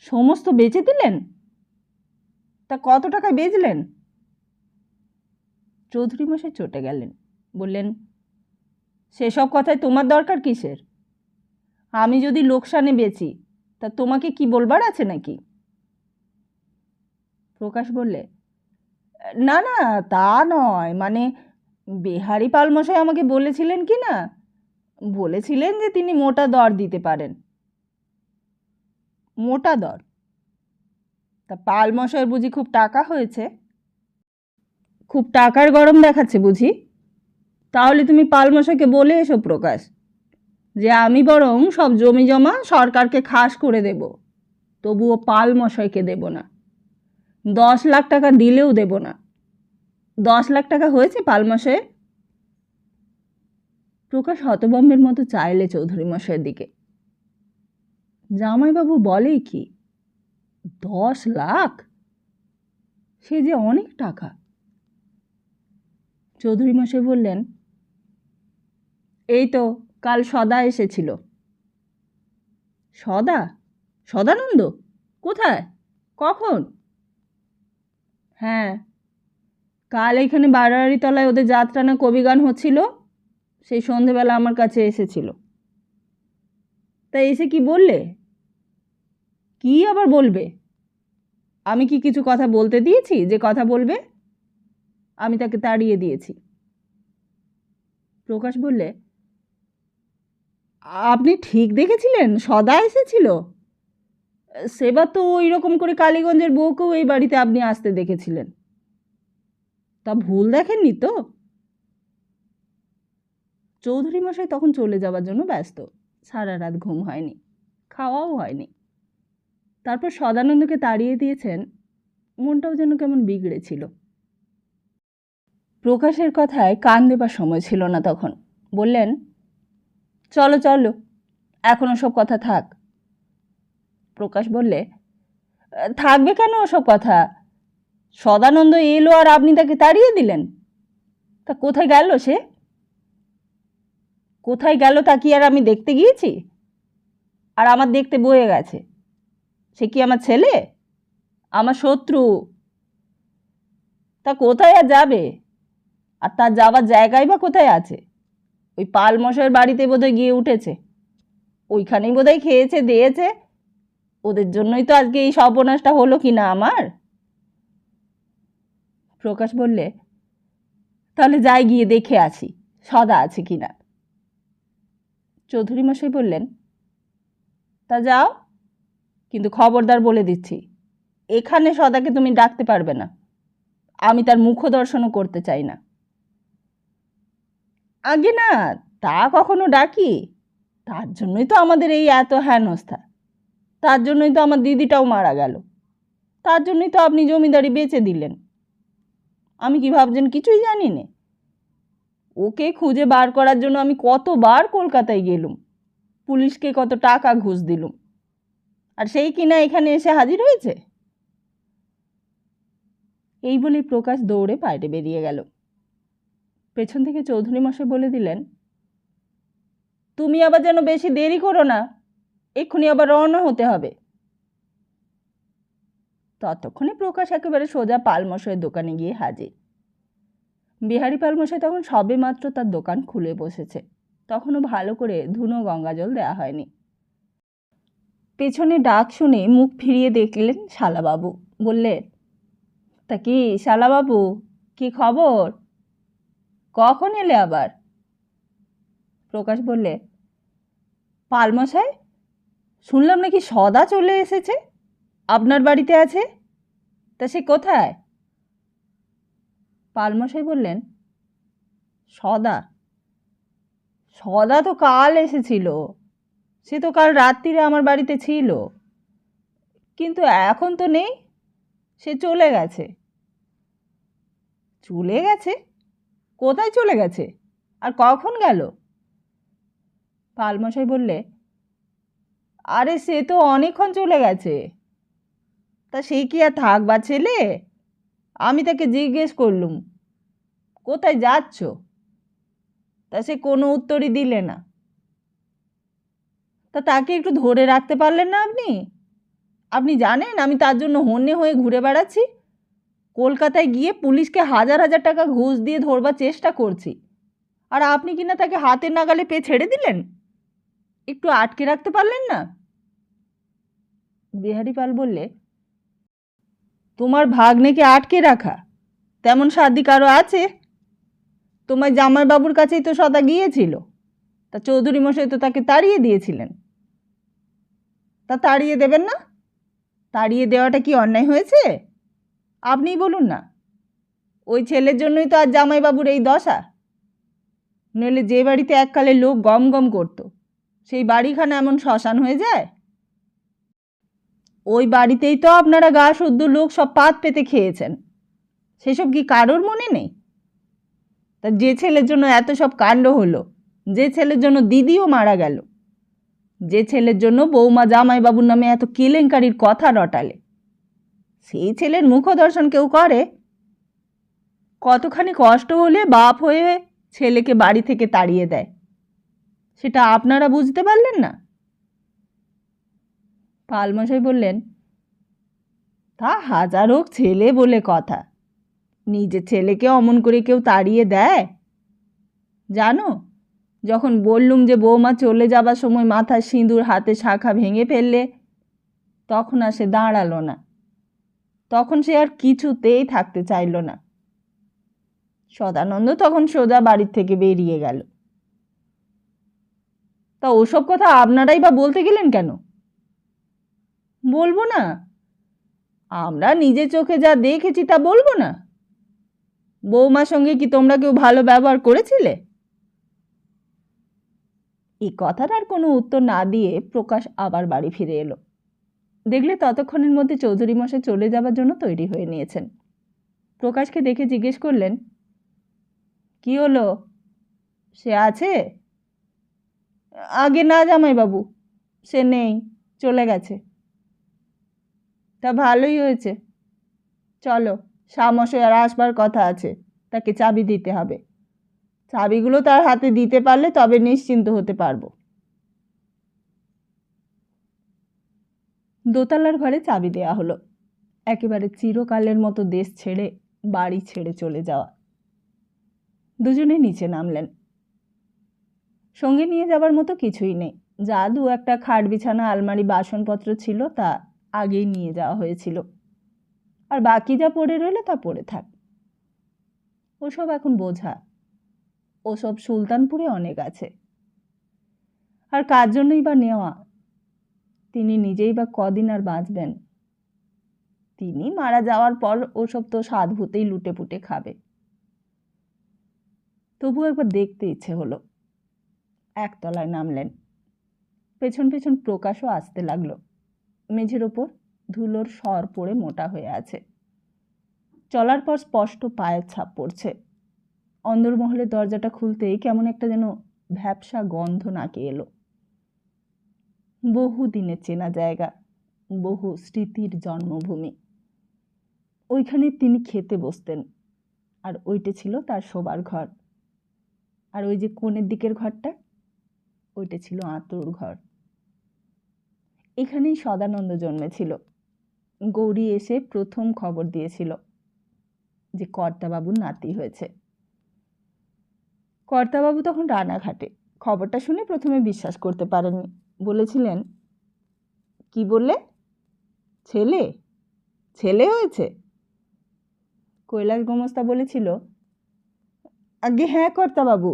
সমস্ত বেচে দিলেন? তা কত টাকায় বেচলেন? চৌধুরী মশাই চটে গেলেন, বললেন, সেসব কথায় তোমার দরকার কিসের? আমি যদি লোকসানে বেচি তা তোমাকে কি বলবার আছে নাকি? প্রকাশ বললে, না না, তা নয়, মানে বেহারি পালমশাই আমাকে বলেছিলেন কি না, বলেছিলেন যে তিনি মোটা দর দিতে পারেন। মোটা দর? তা পালমশাইয়ের বুঝি খুব টাকা হয়েছে? খুব টাকার গরম দেখাচ্ছে বুঝি? তাহলে তুমি পালমশাইকে বলে এসো প্রকাশ, যে আমি বরং সব জমি জমা সরকারকে খাস করে দেব, তবুও পালমশাইকে দেব না। 10 লাখ টাকা দিলেও দেব না। 10 লাখ টাকা হয়েছে পালমশাইয়ের? প্রকাশ হতভম্বের মতো চাইলে চৌধুরী মশাইয়ের দিকে। জামাইবাবু বলে কি, 10 লাখ? সে যে অনেক টাকা। চৌধুরী মশাই বললেন, এই তো কাল সদা এসেছিল। সদা? সদানন্দ? কোথায়? কখন? হ্যাঁ, কাল এখানে বাড়াবাড়ি তলায় ওদের যাত্রানা কবিগান হচ্ছিল, সেই সন্ধেবেলা আমার কাছে এসেছিল। তা এসে কি বললে? কি আবার বলবে? আমি কি কিছু কথা বলতে দিয়েছি যে কথা বলবে? আমি তাকে তাড়িয়ে দিয়েছি। প্রকাশ বললে, আপনি ঠিক দেখেছিলেন সদা এসেছিল? সেবার তো ওই রকম করে কালীগঞ্জের বউকেও এই বাড়িতে আপনি আসতে দেখেছিলেন। তা ভুল দেখেননি তো? চৌধুরী মশাই তখন চলে যাওয়ার জন্য ব্যস্ত। সারা রাত ঘুম হয়নি, খাওয়াও হয়নি। তারপর সদানন্দকে তাড়িয়ে দিয়েছেন। মনটাও যেন কেমন বিগড়েছিল। প্রকাশের কথায় কান দেবার সময় ছিল না তখন। বললেন, চলো চলো, এখন ওসব কথা থাক। প্রকাশ বললে, থাকবে কেন ওসব কথা? সদানন্দ এলো আর আপনি তাকে তাড়িয়ে দিলেন। তা কোথায় গেল সে? কোথায় গেল তা কি আর আমি দেখতে গিয়েছি? আর আমার দেখতে বয়ে গেছে। সে কি আমার ছেলে? আমার শত্রু। তা কোথায় আর যাবে? আর তার যাওয়ার জায়গাই বা কোথায় আছে? ওই পাল মশাইয়ের বাড়িতে বোধহয় গিয়ে উঠেছে। ওইখানেই বোধহয় খেয়েছে দিয়েছে। ওদের জন্যই তো আজকে এই সর্বনাশটা হলো কি না আমার। প্রকাশ বললে, তাহলে যাই গিয়ে দেখে আসি সদা আছে কিনা। চৌধুরী মশাই বললেন, তা যাও, কিন্তু খবরদার বলে দিচ্ছি, এখানে সদাকে তুমি ডাকতে পারবে না। আমি তার মুখ দর্শনও করতে চাই না। আগে না, তা কখনো ডাকি? তার জন্যই তো আমাদের এই এত হেনস্থা। তার জন্যই তো আমার দিদিটাও মারা গেল। তার জন্যই তো আপনি জমিদারি বেচে দিলেন। আমি কি ভাবছেন কিছুই জানি নে? ওকে খুঁজে বার করার জন্য আমি কতবার কলকাতায় গেলুম, পুলিশকে কত টাকা ঘুষ দিলুম, আর সেই কিনা এখানে এসে হাজির হয়েছে। এই বলেই প্রকাশ দৌড়ে বাইরে বেরিয়ে গেল। পেছন থেকে চৌধুরী মশাই বলে দিলেন, তুমি আবার যেন বেশি দেরি করো না, এক্ষুনি আবার রওনা হতে হবে। ততক্ষণে প্রকাশ একেবারে সোজা পালমশাইয়ের দোকানে গিয়ে হাজির। বিহারী পালমশাই তখন সবে মাত্র তার দোকান খুলে বসেছে। তখনও ভালো করে ধুনো গঙ্গাজল দেওয়া হয়নি। পেছনে ডাক শুনে মুখ ফিরিয়ে দেখলেন শালাবাবু। বললেন, তা কি শালাবাবু, কি খবর? কখন এলে আবার? প্রকাশ বললে, পালমশাই, শুনলাম নাকি সদা চলে এসেছে, আপনার বাড়িতে আছে। তা সে কোথায়? পালমশাই বললেন, সদা? সদা তো কাল এসেছিল। সে তো কাল রাত্রিরে আমার বাড়িতে ছিল, কিন্তু এখন তো নেই। সে চলে গেছে। চলে গেছে? কোথায় চলে গেছে, আর কখন গেল? পালমশাই বললে, আরে সে তো অনেকক্ষণ চলে গেছে। তা সে কি আর থাকবার ছেলে? আমি তাকে জিজ্ঞেস করলুম, কোথায় যাচ্ছ? তা সে কোনো উত্তরই দিলে না। তা তাকে একটু ধরে রাখতে পারলেন না আপনি? আপনি জানেন আমি তার জন্য হন্যে হয়ে ঘুরে বেড়াচ্ছি। কলকাতায় গিয়ে পুলিশকে হাজার হাজার টাকা ঘুষ দিয়ে ধরবার চেষ্টা করছি, আর আপনি কিনা তাকে হাতের নাগালে পেয়ে ছেড়ে দিলেন। একটু আটকে রাখতে পারলেন না? বিহারী পাল বললে, তোমার ভাগ্নেকে আটকে রাখা তেমন সাধ্য কারো আছে? তোমার জামাইবাবুর কাছেই তো সদা গিয়েছিল। তা চৌধুরী মশাই তো তাকে তাড়িয়ে দিয়েছিলেন। তা তাড়িয়ে দেবেন না? তাড়িয়ে দেওয়াটা কি অন্যায় হয়েছে? আপনিই বলুন না। ওই ছেলের জন্যই তো আজ জামাইবাবুর এই দশা। নইলে যে বাড়িতে এককালে লোক গম গম করতো, সেই বাড়িখানা এমন শ্মশান হয়ে যায়? ওই বাড়িতেই তো আপনারা গা শুদ্ধ লোক সব পাত পেতে খেয়েছেন। সেসব কি কারোর মনে নেই? তা যে ছেলের জন্য এত সব কাণ্ড হলো, যে ছেলের জন্য দিদিও মারা গেল, যে ছেলের জন্য বৌমা জামাইবাবুর নামে এত কেলেঙ্কারির কথা রটালে, সেই ছেলের মুখদর্শন কেউ করে? কতখানি কষ্ট হলে বাপ হয়ে ছেলেকে বাড়ি থেকে তাড়িয়ে দেয়, সেটা আপনারা বুঝতে পারলেন না? পালমশাই বললেন, তা হাজার হোক ছেলে বলে কথা, নিজের ছেলেকে অমন করে কেউ তাড়িয়ে দেয়? জানো, যখন বললুম যে বৌমা চলে যাবার সময় মাথায় সিঁদুর হাতে শাখা ভেঙে ফেললে, তখন আর সে দাঁড়ালো না। তখন সে আর কিছুতেই থাকতে চাইল না। সদানন্দ তখন সোজা বাড়ির থেকে বেরিয়ে গেল। তা ওসব কথা আপনারাই বা বলতে গেলেন কেন? বলবো না? আমরা নিজে চোখে যা দেখেছি তা বলবো না? বৌমার সঙ্গে কি তোমরা কেউ ভালো ব্যবহার করেছিলে? এই কথার আর কোনো উত্তর না দিয়ে প্রকাশ আবার বাড়ি ফিরে এলো। দেখলে ততক্ষণের মধ্যে চৌধুরী মশাই চলে যাবার জন্য তৈরি হয়ে নিয়েছেন। প্রকাশকে দেখে জিজ্ঞেস করলেন, কি হলো, সে আছে? আগে না জামাইবাবু, সে নেই, চলে গেছে। তা ভালোই হয়েছে। চলো, শামশাই আর আসবার কথা আছে, তাকে চাবি দিতে হবে। চাবিগুলো তার হাতে দিতে পারলে তবে নিশ্চিন্ত হতে পারবো। দোতলার ঘরে চাবি দেয়া হলো। একেবারে চিরকালের মতো দেশ ছেড়ে বাড়ি ছেড়ে চলে যাওয়া। দুজনে নিচে নামলেন। সঙ্গে নিয়ে যাবার মতো কিছুই নেই। যা দু একটা খাট বিছানা আলমারি বাসনপত্র ছিল তা আগেই নিয়ে যাওয়া হয়েছিল, আর বাকি যা পড়ে রইল তা পড়ে থাক। ওসব এখন বোঝা, ওসব সুলতানপুরে অনেক আছে। আর কার জন্যই বা নেওয়া? তিনি নিজেই বা কদিন আর বাঁচবেন? তিনি মারা যাওয়ার পর ওসব তো সাধভূতেই লুটে পুটে খাবে। তবু একবার দেখতে ইচ্ছে হলো। একতলায় নামলেন। পেছন পেছন প্রকাশও আসতে লাগলো। মেঝের ওপর ধুলোর সর পড়ে মোটা হয়ে আছে। চলার পর স্পষ্ট পায়ের ছাপ পড়ছে। অন্দরমহলের দরজাটা খুলতেই কেমন একটা যেন ভ্যাপসা গন্ধ নাকে এলো। বহু দিনের চেনা জায়গা, বহু স্মৃতির জন্মভূমি। ওইখানে তিনি খেতে বসতেন, আর ওইটা ছিল তার শোবার ঘর। আর ওই যে কোণের দিকের ঘরটা, ওইটা ছিল আঁতুড় ঘর। এখানেই সদানন্দ জন্মেছিল। গৌরী এসে প্রথম খবর দিয়েছিল যে কর্তাবাবুর নাতি হয়েছে। কর্তাবাবু তখন রানাঘাটে। খবরটা শুনে প্রথমে বিশ্বাস করতে পারেননি। বলেছিলেন, কি বললে? ছেলে? ছেলে হয়েছে? কৈলাস গোমস্তা বলেছিল, আগে হ্যাঁ কর্তাবাবু।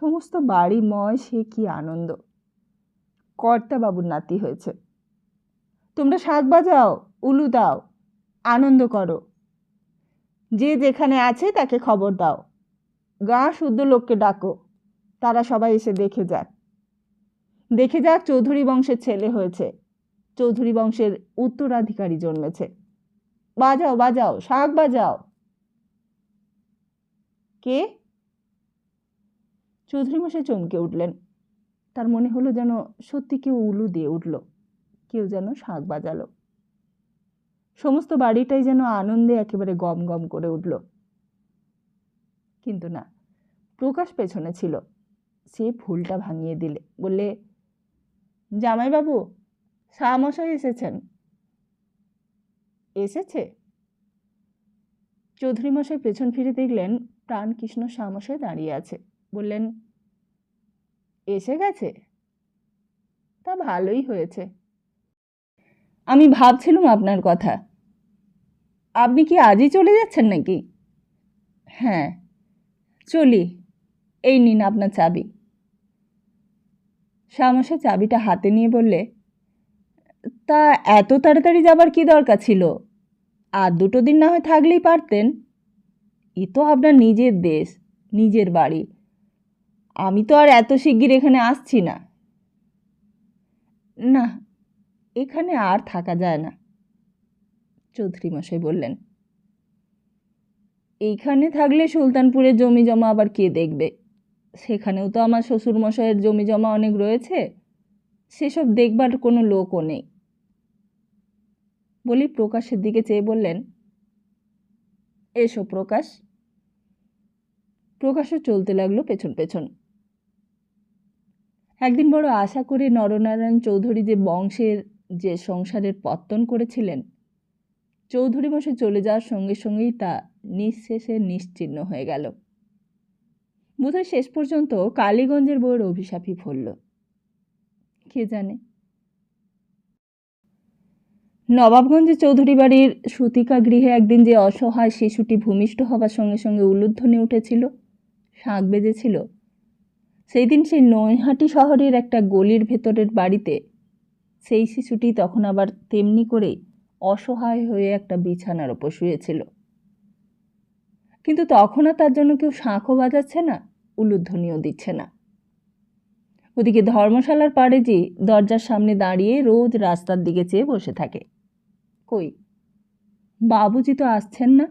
সমস্ত বাড়িময় সে কি আনন্দ! কর্তাবাবুর নাতি হয়েছে। তোমরা শাক বাজাও, উলু দাও, আনন্দ করো। যে যেখানে আছে তাকে খবর দাও। গাঁ শুদ্ধ লোককে ডাকো, তারা সবাই এসে দেখে যাক। দেখে যাক চৌধুরী বংশের ছেলে হয়েছে, চৌধুরী বংশের উত্তরাধিকারী জন্মেছে। বাজাও বাজাও, শাক বাজাও। কে? চৌধুরী মশাই চমকে উঠলেন। তার মনে হলো যেন সত্যি কেউ উলু দিয়ে উঠল, কেউ যেন শাক বাজালো। সমস্ত বাড়িটাই যেন আনন্দে একেবারে গম গম করে উঠল। কিন্তু না, প্রকাশ পেছনে ছিল। সে ফুলটা ভাঙিয়ে দিলে, বললে, জামাইবাবু, শামশাই এসেছেন। এসেছে? চৌধুরী মশাই পেছন ফিরে দেখলেন প্রাণকৃষ্ণ শামশাই দাঁড়িয়ে আছে। বললেন, এসে গেছে? তা ভালোই হয়েছে। আমি ভাবছিলাম আপনার কথা। আপনি কি আজই চলে যাচ্ছেন নাকি? হ্যাঁ, চলি। এই নিন আপনার চাবি। শামশাই চাবিটা হাতে নিয়ে বললে, তা এত তাড়াতাড়ি যাবার কি দরকার ছিল? আর দুটো দিন না হয় থাকলেই পারতেন। এ তো আপনার নিজের দেশ, নিজের বাড়ি। আমি তো আর এত শিগগির এখানে আসছি না। না, এখানে আর থাকা যায় না, চৌধুরী মশাই বললেন। এইখানে থাকলে সুলতানপুরের জমি জমা আবার কে দেখবে? সেখানেও তো আমার শ্বশুর মশাইয়ের জমি জমা অনেক রয়েছে, সেসব দেখবার কোনো লোকও নেই। বলি প্রকাশের দিকে চেয়ে বললেন, এসো প্রকাশ। প্রকাশও চলতে লাগলো পেছন পেছন। একদিন বড় আশা করে নরনারায়ণ চৌধুরী যে বংশের যে সংসারের পত্তন করেছিলেন, চৌধুরী মশাই চলে যাওয়ার সঙ্গে সঙ্গেই তা নিঃশেষে নিশ্চিহ্ন হয়ে গেল। বোধহয় শেষ পর্যন্ত কালীগঞ্জের বউয়ের অভিশাপই ফলল, কে জানে। নবাবগঞ্জে চৌধুরী বাড়ির সুতিকা গৃহে একদিন যে অসহায় শিশুটি ভূমিষ্ঠ হবার সঙ্গে সঙ্গে উলুধ্বনি উঠেছিল, শাঁখ বেজেছিল, সেই দিন সেই নৈহাটি শহরের একটা গলির ভেতরের বাড়িতে সেই শিশুটি তখন আবার তেমনি করেই অসহায় হয়ে একটা বিছানার ওপর শুয়েছিল। কিন্তু তখন আর তার জন্য কেউ শাঁখও বাজাচ্ছে না, উলুধ্বনিও দিচ্ছে না। ওদিকে ধর্মশালার পাড়ে যে দরজার সামনে দাঁড়িয়ে রোজ রাস্তার দিকে চেয়ে বসে থাকে। কই, বাবুজি তো আসছেন না।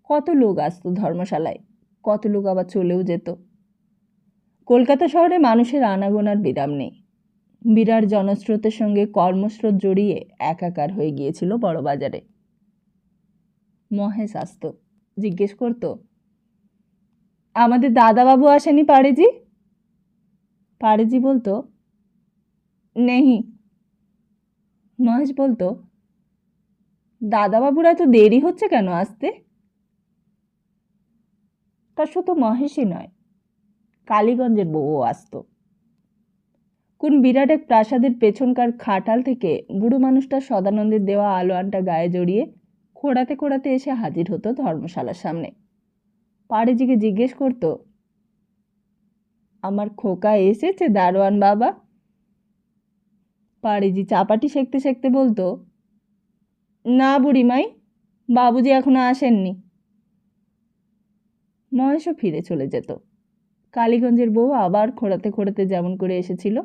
কত লোক আসতো ধর্মশালায়, কত লোক আবার চলেও যেত। কলকাতা শহরে মানুষের আনাগোনার বিরাম নেই। বিরাট জনস্রোতের সঙ্গে কর্মস্রোত জড়িয়ে একাকার হয়ে গিয়েছিল বড়বাজারে। মহেশ আসত, জিজ্ঞেস করত, আমাদের দাদাবাবু আসেনি পাড়েজি? পাড়েজি বলতো, নেহি। মহেশ বলতো, দাদাবাবুরা এত দেরি হচ্ছে কেন আসতে? তা শুধু মহেশই নয়, কালীগঞ্জের বউও আসত। কোন বিরাট এক প্রাসাদের পেছনকার খাটাল থেকে বুড়ো মানুষটা সদানন্দের দেওয়া আলোয়ানটা গায়ে জড়িয়ে খোঁড়াতে খোঁড়াতে এসে হাজির হতো ধর্মশালার সামনে। পাড়েজিকে জিজ্ঞেস করত, আমার খোকা এসেছে দারোয়ান বাবা? পাড়েজি চাপাটি সেঁকতে সেঁকতে বলতো, না বুড়িমাই, বাবুজি এখনো আসেননি। মহেশও ফিরে চলে যেত। কালীগঞ্জের বউ আবার খোঁড়াতে খোঁড়াতে যেমন করে এসেছিল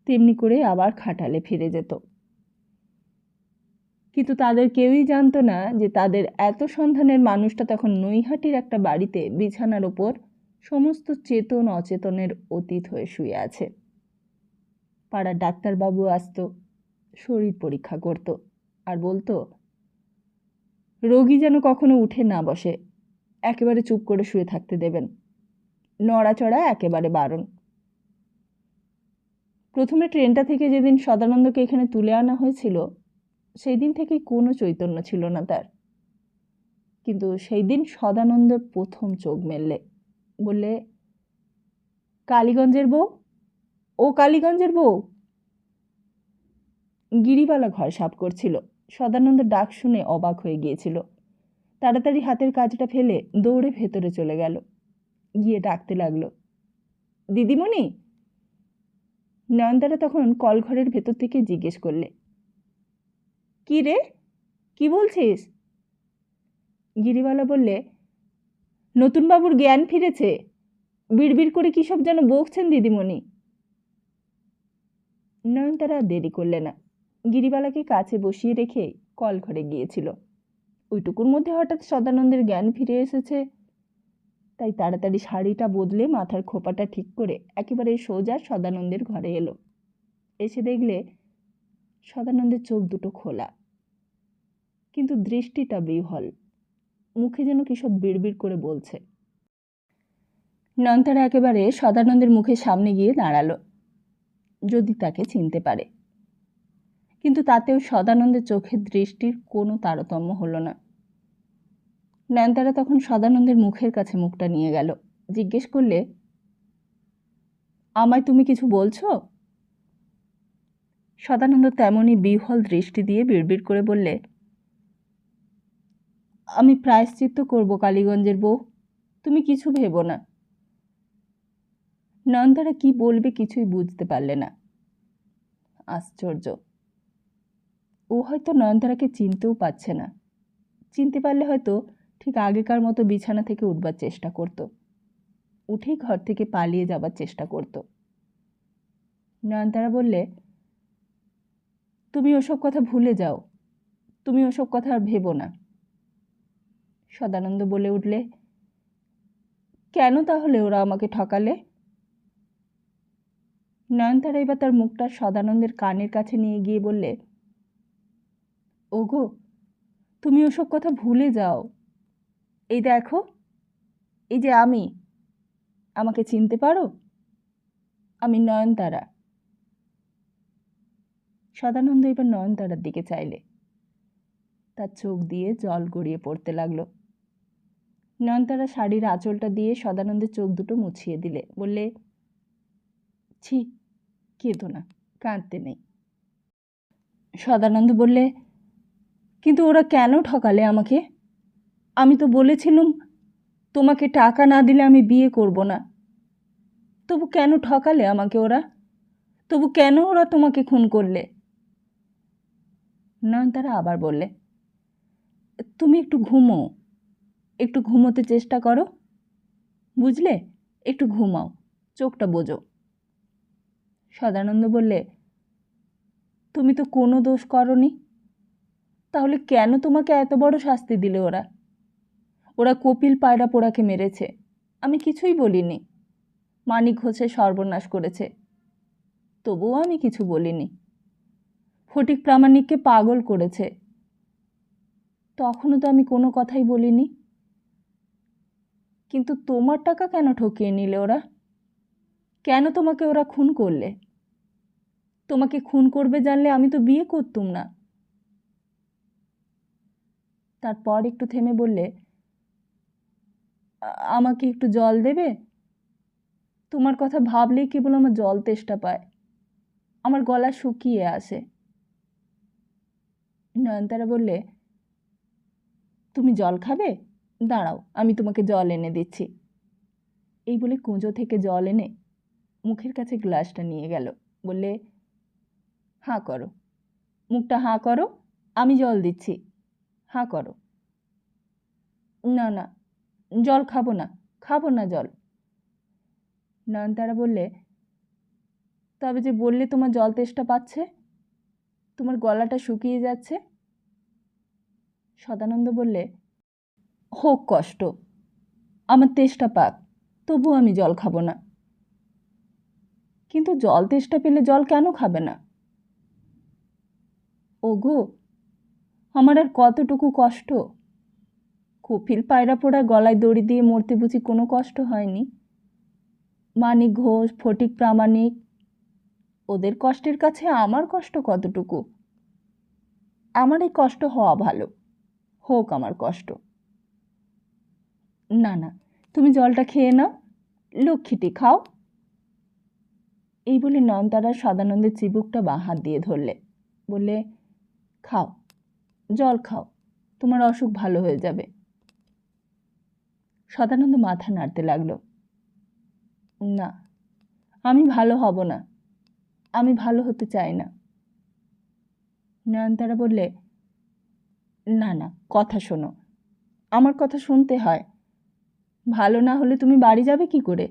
তেমনি করে আবার খাটালে ফিরে যেত। কিন্তু তাদের কেউই জানতো না যে তাদের এত সন্ধানের মানুষটা তখন নৈহাটির একটা বাড়িতে বিছানার ওপর সমস্ত চেতন অচেতনের অতীত হয়ে শুয়ে আছে। পাড়ার ডাক্তারবাবু আসতো, শরীর পরীক্ষা করত আর বলতো, রোগী যেন কখনো উঠে না বসে, একেবারে চুপ করে শুয়ে থাকতে দেবেন, নড়াচড়া একেবারে বারণ। প্রথমে ট্রেনটা থেকে যেদিন সদানন্দকে এখানে তুলে আনা হয়েছিল সেই দিন থেকেই কোনো চৈতন্য ছিল না তার। কিন্তু সেই দিন সদানন্দ প্রথম চোখ মেললে, বললে, কালীগঞ্জের বউ, ও কালীগঞ্জের বউ। গিরিবালা ঘর সাফ করছিল। সদানন্দ ডাক শুনে অবাক হয়ে গিয়েছিল। তাড়াতাড়ি হাতের কাজটা ফেলে দৌড়ে ভেতরে চলে গেল। গিয়ে ডাকতে লাগলো, দিদিমণি। নয়নতারা তখন কলঘরের ভেতর থেকে জিজ্ঞেস করলে, কি রে, কি বলছিস? গিরিবালা বললে, নতুনবাবুর জ্ঞান ফিরেছে, বিড়বিড় করে কী সব যেন বকছেন দিদিমণি। নয়নতারা দেরি করলে না, গিরিবালাকে কাছে বসিয়ে রেখে কলঘরে গিয়েছিল। ওইটুকুর মধ্যে হঠাৎ সদানন্দের জ্ঞান ফিরে এসেছে, তাই তাড়াতাড়ি শাড়িটা বদলে মাথার খোপাটা ঠিক করে একেবারে সোজা সদানন্দের ঘরে এলো। এসে দেখলে সদানন্দের চোখ দুটো খোলা, কিন্তু দৃষ্টিটা বিহ্বল, মুখে যেন কী সব বিড়বিড় করে বলছে। নয়নতারা একেবারে সদানন্দের মুখের সামনে গিয়ে দাঁড়ালো, যদি তাকে চিনতে পারে। কিন্তু তাতেও সদানন্দের চোখের দৃষ্টির কোনো তারতম্য হলো না। নয়নতারা তখন সদানন্দের মুখের কাছে মুখটা নিয়ে গেল, জিজ্ঞেস করলে, আমায় তুমি কিছু বলছো? সদানন্দ তেমনই বিহ্বল দৃষ্টি দিয়ে বিড়বিড় করে বললে, আমি প্রায়শ্চিত্ত করব কালীগঞ্জের বউ, তুমি কিছু ভেবো না। নয়নতারা কি বলবে কিছুই বুঝতে পারলে না। আশ্চর্য, ও হয়তো নয়নতারাকে চিনতেও পারছে না। চিনতে পারলে হয়তো ঠিক আগেকার মতো বিছানা থেকে উঠবার চেষ্টা করত, উঠেই ঘর থেকে পালিয়ে যাবার চেষ্টা করত। নয়নতারা বললে, তুমি ওসব কথা ভুলে যাও, তুমি ওসব কথা আর ভেবো না। সদানন্দ বলে উঠলে, কেন তাহলে ওরা আমাকে ঠকালে? নয়নতারা এবার তার মুখটা সদানন্দের কানের কাছে নিয়ে গিয়ে বললে, ওগো, তুমি ওসব কথা ভুলে যাও। এই দেখো, এই যে আমি, আমাকে চিনতে পারো? আমি নয়নতারা। সদানন্দ এবার নয়নতারার দিকে চাইলে, তার চোখ দিয়ে জল গড়িয়ে পড়তে লাগলো। নয়নতারা শাড়ির আঁচলটা দিয়ে সদানন্দের চোখ দুটো মুছিয়ে দিলে, বললে, ছি, কেঁদো না, কাঁদতে নেই। সদানন্দ বললে, কিন্তু ওরা কেন ঠকালে আমাকে? আমি তো বলেছিলুম তোমাকে টাকা না দিলে আমি বিয়ে করব না। তবু কেন ঠকালে আমাকে ওরা? তবু কেন ওরা তোমাকে খুন করলে? নয়নতারা আবার বললে, তুমি একটু ঘুমো, একটু ঘুমোতে চেষ্টা করো, বুঝলে? একটু ঘুমাও, চোখটা বোঝো। সদানন্দ বললে, তুমি তো কোনো দোষ করনি, তাহলে কেন তোমাকে এত বড় শাস্তি দিলে ওরা? ওরা কপিল পায়রা পোড়াকে মেরেছে, আমি কিছুই বলিনি। মানিক ঘোষের সর্বনাশ করেছে, তবুও আমি কিছু বলিনি। ফটিক প্রামাণিককে পাগল করেছে, তখনও তো আমি কোনো কথাই বলিনি। কিন্তু তোমার টাকা কেন ঠকিয়ে নিলে ওরা? কেন তোমাকে ওরা খুন করলে? তোমাকে খুন করবে জানলে আমি তো বিয়ে করতুম না। তারপর একটু থেমে বললে, আমাকে একটু জল দেবে? তোমার কথা ভাবলেই কেবল আমার জল তেষ্টা পায়, আমার গলা শুকিয়ে আসে। নয়নতারা বললে, তুমি জল খাবে? দাঁড়াও, আমি তোমাকে জল এনে দিচ্ছি। এই বলে কুঁজো থেকে জল এনে মুখের কাছে গ্লাসটা নিয়ে গেল। বললে, হাঁ করো, মুখটা হাঁ করো, আমি জল দিচ্ছি, হাঁ করো। না না, জল খাবো না, খাবো না জল। নয়নতারা বললে, তবে যে বললে তোমার জল তেষ্টা পাচ্ছে, তোমার গলাটা শুকিয়ে যাচ্ছে। সদানন্দ বললে, হোক কষ্ট, আমার তেষ্টা পাক, তবু আমি জল খাবো না। কিন্তু জল তেষ্টা পেলে জল কেন খাবে না? ওগো, আমার আর কতটুকু কষ্ট! কপিল পায়রা পোড়া গলায় দড়ি দিয়ে মরতে বুঝি কোনো কষ্ট হয়নি? মানিক ঘোষ, ফটিক প্রামাণিক, ওদের কষ্টের কাছে আমার কষ্ট কতটুকু? আমার এই কষ্ট হওয়া ভালো, হোক আমার কষ্ট। না না, তুমি জলটা খেয়ে নাও, লক্ষ্মীটি খাও। এই বলে নয়নতারা সদানন্দের চিবুকটা বাঁ হাত দিয়ে ধরলে। বললে, খাও, জল খাও, তোমার অসুখ ভালো হয়ে যাবে। সদানন্দ মাথা নাড়তে লাগলো। না, আমি ভালো হব না, আমি ভালো হতে চাই না। নয়নতারা বললে, না না, কথা শোনো, আমার কথা শুনতে হয়। ভালো না হলে তুমি বাড়ি যাবে কি করে?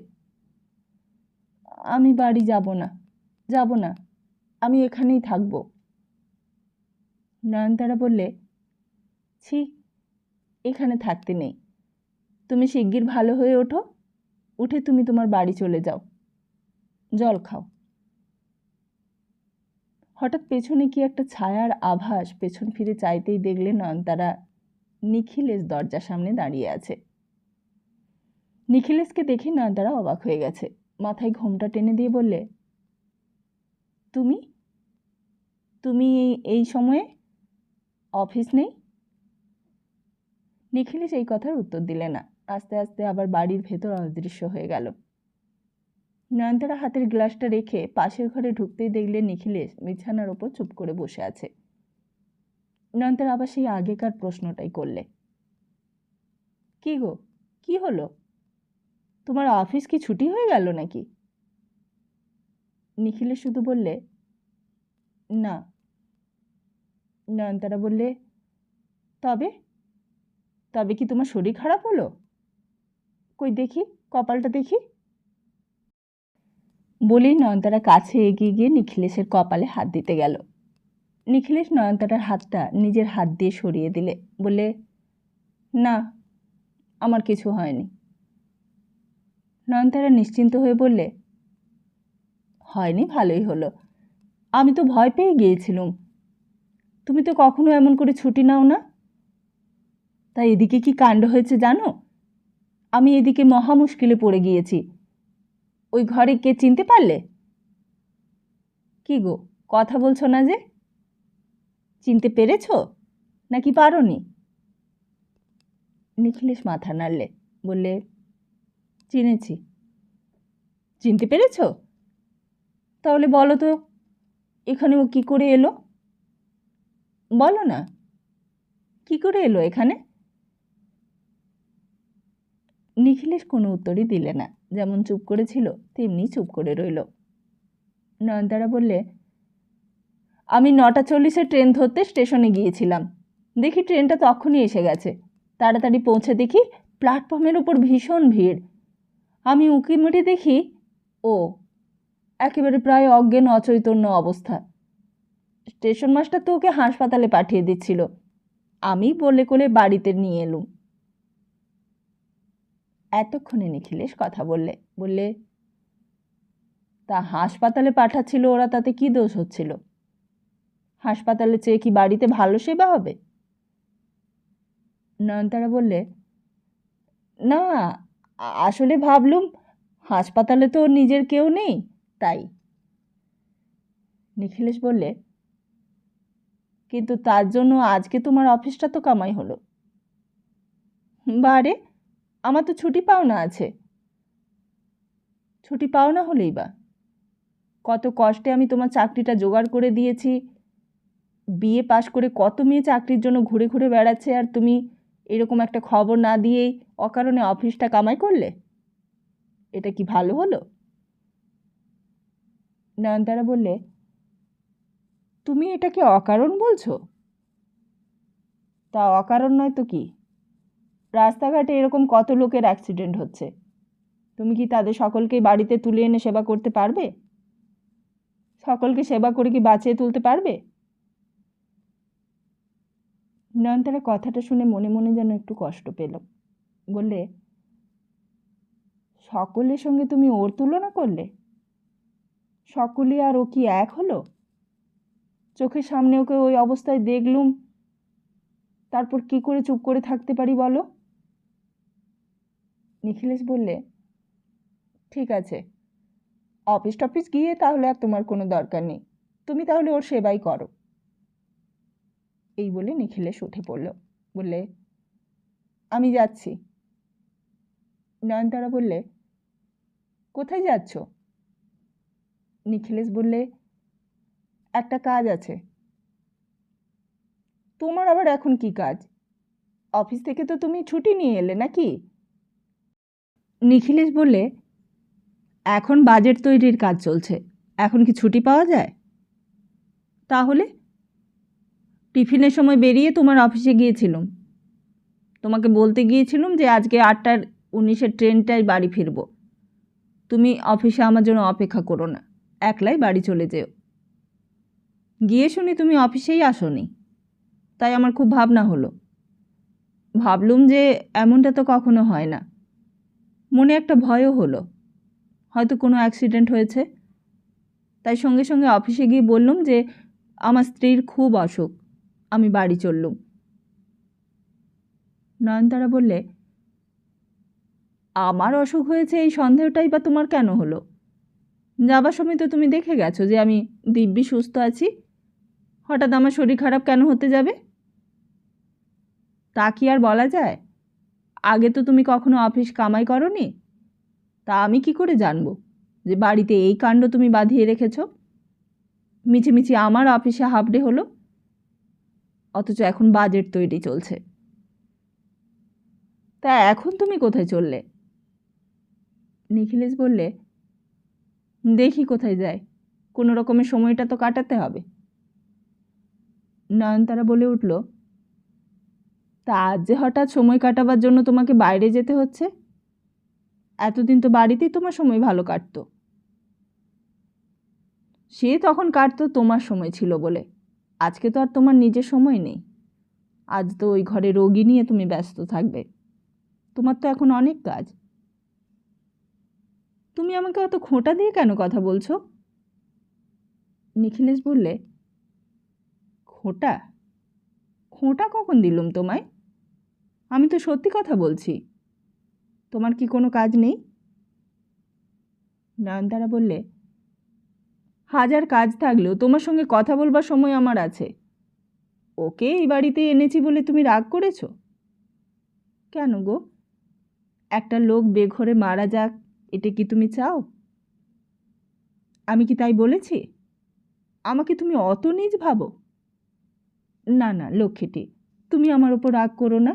আমি বাড়ি যাব না, যাব না, আমি এখানেই থাকব। নয়নতারা বললে, ছি, এখানে থাকতে নেই, তুমি শিগগির ভালো হয়ে ওঠো, উঠে তুমি তোমার বাড়ি চলে যাও, জল খাও। হঠাৎ পেছনে কি একটা ছায়ার আভাস, পেছন ফিরে চাইতেই দেখলে নয়নতারা নিখিলেশ দরজার সামনে দাঁড়িয়ে আছে। নিখিলেশকে দেখে নয়নতারা অবাক হয়ে গেছে, মাথায় ঘোমটা টেনে দিয়ে বললে, তুমি তুমি এই সময়ে? অফিস নেই? নিখিলেশ এই কথার উত্তর দিলে না, আস্তে আস্তে আবার বাড়ির ভেতর অদৃশ্য হয়ে গেল। নয়নতারা হাতের গ্লাসটা রেখে পাশের ঘরে ঢুকতেই দেখলে নিখিলেশ বিছানার ওপর চুপ করে বসে আছে। নয়নতারা আবার সেই আগেকার প্রশ্নটাই করলে, কি গো, কি হলো? তোমার অফিস কি ছুটি হয়ে গেল নাকি? নিখিলেশ শুধু বললে, না। নয়নতারা বললে, তবে তবে কি তোমার শরীর খারাপ হলো? কই দেখি, কপালটা দেখি। বলেই নয়নতারা কাছে এগিয়ে গিয়ে নিখিলেশের কপালে হাত দিতে গেল। নিখিলেশ নয়নতারার হাতটা নিজের হাত দিয়ে সরিয়ে দিলে। বলে, না, আমার কিছু হয়নি। নয়নতারা নিশ্চিন্ত হয়ে বললে, হয়নি ভালোই হলো, আমি তো ভয় পেয়ে গিয়েছিলুম। তুমি তো কখনো এমন করে ছুটি নাও না। তাই এদিকে কি কাণ্ড হয়েছে জানো? আমি এদিকে মহা মুশকিলে পড়ে গিয়েছি। ওই ঘরে কে চিনতে পারলে? কি গো, কথা বলছো না যে? চিনতে পেরেছ নাকি পারোনি? নিখিলেশ মাথা নাড়লে। বললে, চিনেছি। চিনতে পেরেছ? তাহলে বলো তো, এখানে ও কি করে এলো? বলো না, কি করে এলো এখানে? নিখিলেশ কোনো উত্তরই দিলে না, যেমন চুপ করেছিল তেমনি চুপ করে রইল। নয়নতারা বললে, আমি 9:40 ট্রেন ধরতে স্টেশনে গিয়েছিলাম, দেখি ট্রেনটা তখনই এসে গেছে। তাড়াতাড়ি পৌঁছে দেখি প্ল্যাটফর্মের ওপর ভীষণ ভিড়। আমি উঁকি মেরে দেখি ও একেবারে প্রায় অজ্ঞান অচৈতন্য অবস্থা। স্টেশন মাস্টার তো ওকে হাসপাতালে পাঠিয়ে দিচ্ছিল, আমি বলে কোলে বাড়িতে নিয়ে এলুম। এতক্ষণে নিখিলেশ কথা বললে বললে, তা হাসপাতালে পাঠাচ্ছিল ওরা, তাতে কি দোষ হচ্ছিল? হাসপাতালে চেয়ে কি বাড়িতে ভালো সেবা হবে? নয়নতারা বললে, না, আসলে ভাবলুম হাসপাতালে তো ওর নিজের কেউ নেই, তাই। নিখিলেশ বললে, কিন্তু তার জন্য আজকে তোমার অফিসটা তো কামাই হলো। বারে, আমার তো ছুটি পাওনা আছে। ছুটি পাওনা হলেই বা, কত কষ্টে আমি তোমার চাকরিটা জোগাড় করে দিয়েছি। বিএ পাশ করে কত মেয়ে চাকরির জন্য ঘুরে ঘুরে বেড়াচ্ছে, আর তুমি এরকম একটা খবর না দিয়েই অকারণে অফিসটা কামাই করলে। এটা কি ভালো হলো? নয়নতারা বললে, তুমি এটাকে অকারণ বলছো? তা অকারণ নয় তো কি? রাস্তাঘাটে এরকম কত লোকের অ্যাক্সিডেন্ট হচ্ছে, তুমি কি তাদের সকলকেই বাড়িতে তুলে এনে সেবা করতে পারবে? সকলকে সেবা করে কি বাঁচিয়ে তুলতে পারবে? নয়নতারা কথাটা শুনে মনে মনে যেন একটু কষ্ট পেল। বললে, সকলের সঙ্গে তুমি ওর তুলনা করলে? সকলে আর ও কি এক হলো? চোখের সামনে ওকে ওই অবস্থায় দেখলুম, তারপর কি করে চুপ করে থাকতে পারি বলো? নিখিলেশ বললে, ঠিক আছে, অফিস টফিস গিয়ে তাহলে আর তোমার কোনো দরকার নেই, তুমি তাহলে ওর সেবাই করো। এই বলে নিখিলেশ উঠে পড়ল। বললে, আমি যাচ্ছি। নয়নতারা বললে, কোথায় যাচ্ছ? নিখিলেশ বললে, একটা কাজ আছে। তোমার আবার এখন কি কাজ? অফিস থেকে তো তুমি ছুটি নিয়ে এলে নাকি? নিখিলেশ বললে, এখন বাজেট তৈরির কাজ চলছে, এখন কি ছুটি পাওয়া যায়? তাহলে টিফিনের সময় বেরিয়ে তোমার অফিসে গিয়েছিলাম, তোমাকে বলতে গিয়েছিলাম যে আজকে 8:19 ট্রেনটায় বাড়ি ফিরব, তুমি অফিসে আমার জন্য অপেক্ষা করো না, একলাই বাড়ি চলে যেও। গিয়ে শুনি তুমি অফিসেই আসোনি, তাই আমার খুব ভাবনা হলো। ভাবলুম যে এমনটা তো কখনো হয় না, মনে একটা ভয়ও হলো, হয়তো কোনো অ্যাক্সিডেন্ট হয়েছে। তাই সঙ্গে সঙ্গে অফিসে গিয়ে বললুম যে আমার স্ত্রীর খুব অসুখ, আমি বাড়ি চললুম। নয়নতারা বললে, আমার অসুখ হয়েছে এই সন্দেহটাই বা তোমার কেন হলো? যাবার সময় তো তুমি দেখে গেছো যে আমি দিব্যি সুস্থ আছি, হঠাৎ আমার শরীর খারাপ কেন হতে যাবে? তা কি আর বলা যায়? আগে তো তুমি কখনো অফিস কামাই করনি, তা আমি কি করে জানবো যে বাড়িতে এই কাণ্ড তুমি বাঁধিয়ে রেখেছ? মিছিমিছি আমার অফিসে হাফ ডে হলো, অথচ এখন বাজেট তৈরি চলছে। তা এখন তুমি কোথায় চললে? নিখিলেশ বললে, দেখি কোথায় যায়, কোনো রকমের সময়টা তো কাটাতে হবে। নয়নতারা বলে উঠল, তা আজ যে হঠাৎ সময় কাটাবার জন্য তোমাকে বাইরে যেতে হচ্ছে? এতদিন তো বাড়িতেই তোমার সময় ভালো কাটতো। সে তখন কাটতো তোমার সময় ছিল বলে, আজকে তো আর তোমার নিজের সময় নেই। আজ তো ওই ঘরে রোগী নিয়ে তুমি ব্যস্ত থাকবে, তোমার তো এখন অনেক কাজ। তুমি আমাকে অত খোঁটা দিয়ে কেন কথা বলছো? নিখিলেশ বললে, খোঁটা? খোঁটা কখন দিলুম তোমায়? আমি তো সত্যি কথা বলছি। তোমার কি কোনো কাজ নেই? নয়নতারা বললে, হাজার কাজ থাকলেও তোমার সঙ্গে কথা বলবার সময় আমার আছে। ওকে এই বাড়িতে এনেছি বলে তুমি রাগ করেছ? কেন গো? একটা লোক বেঘরে মারা যাক, এটা কি তুমি চাও? আমি কি তাই বলেছি? আমাকে তুমি অত নীচ ভাবো? না না লক্ষ্মীটি, তুমি আমার ওপর রাগ করো না।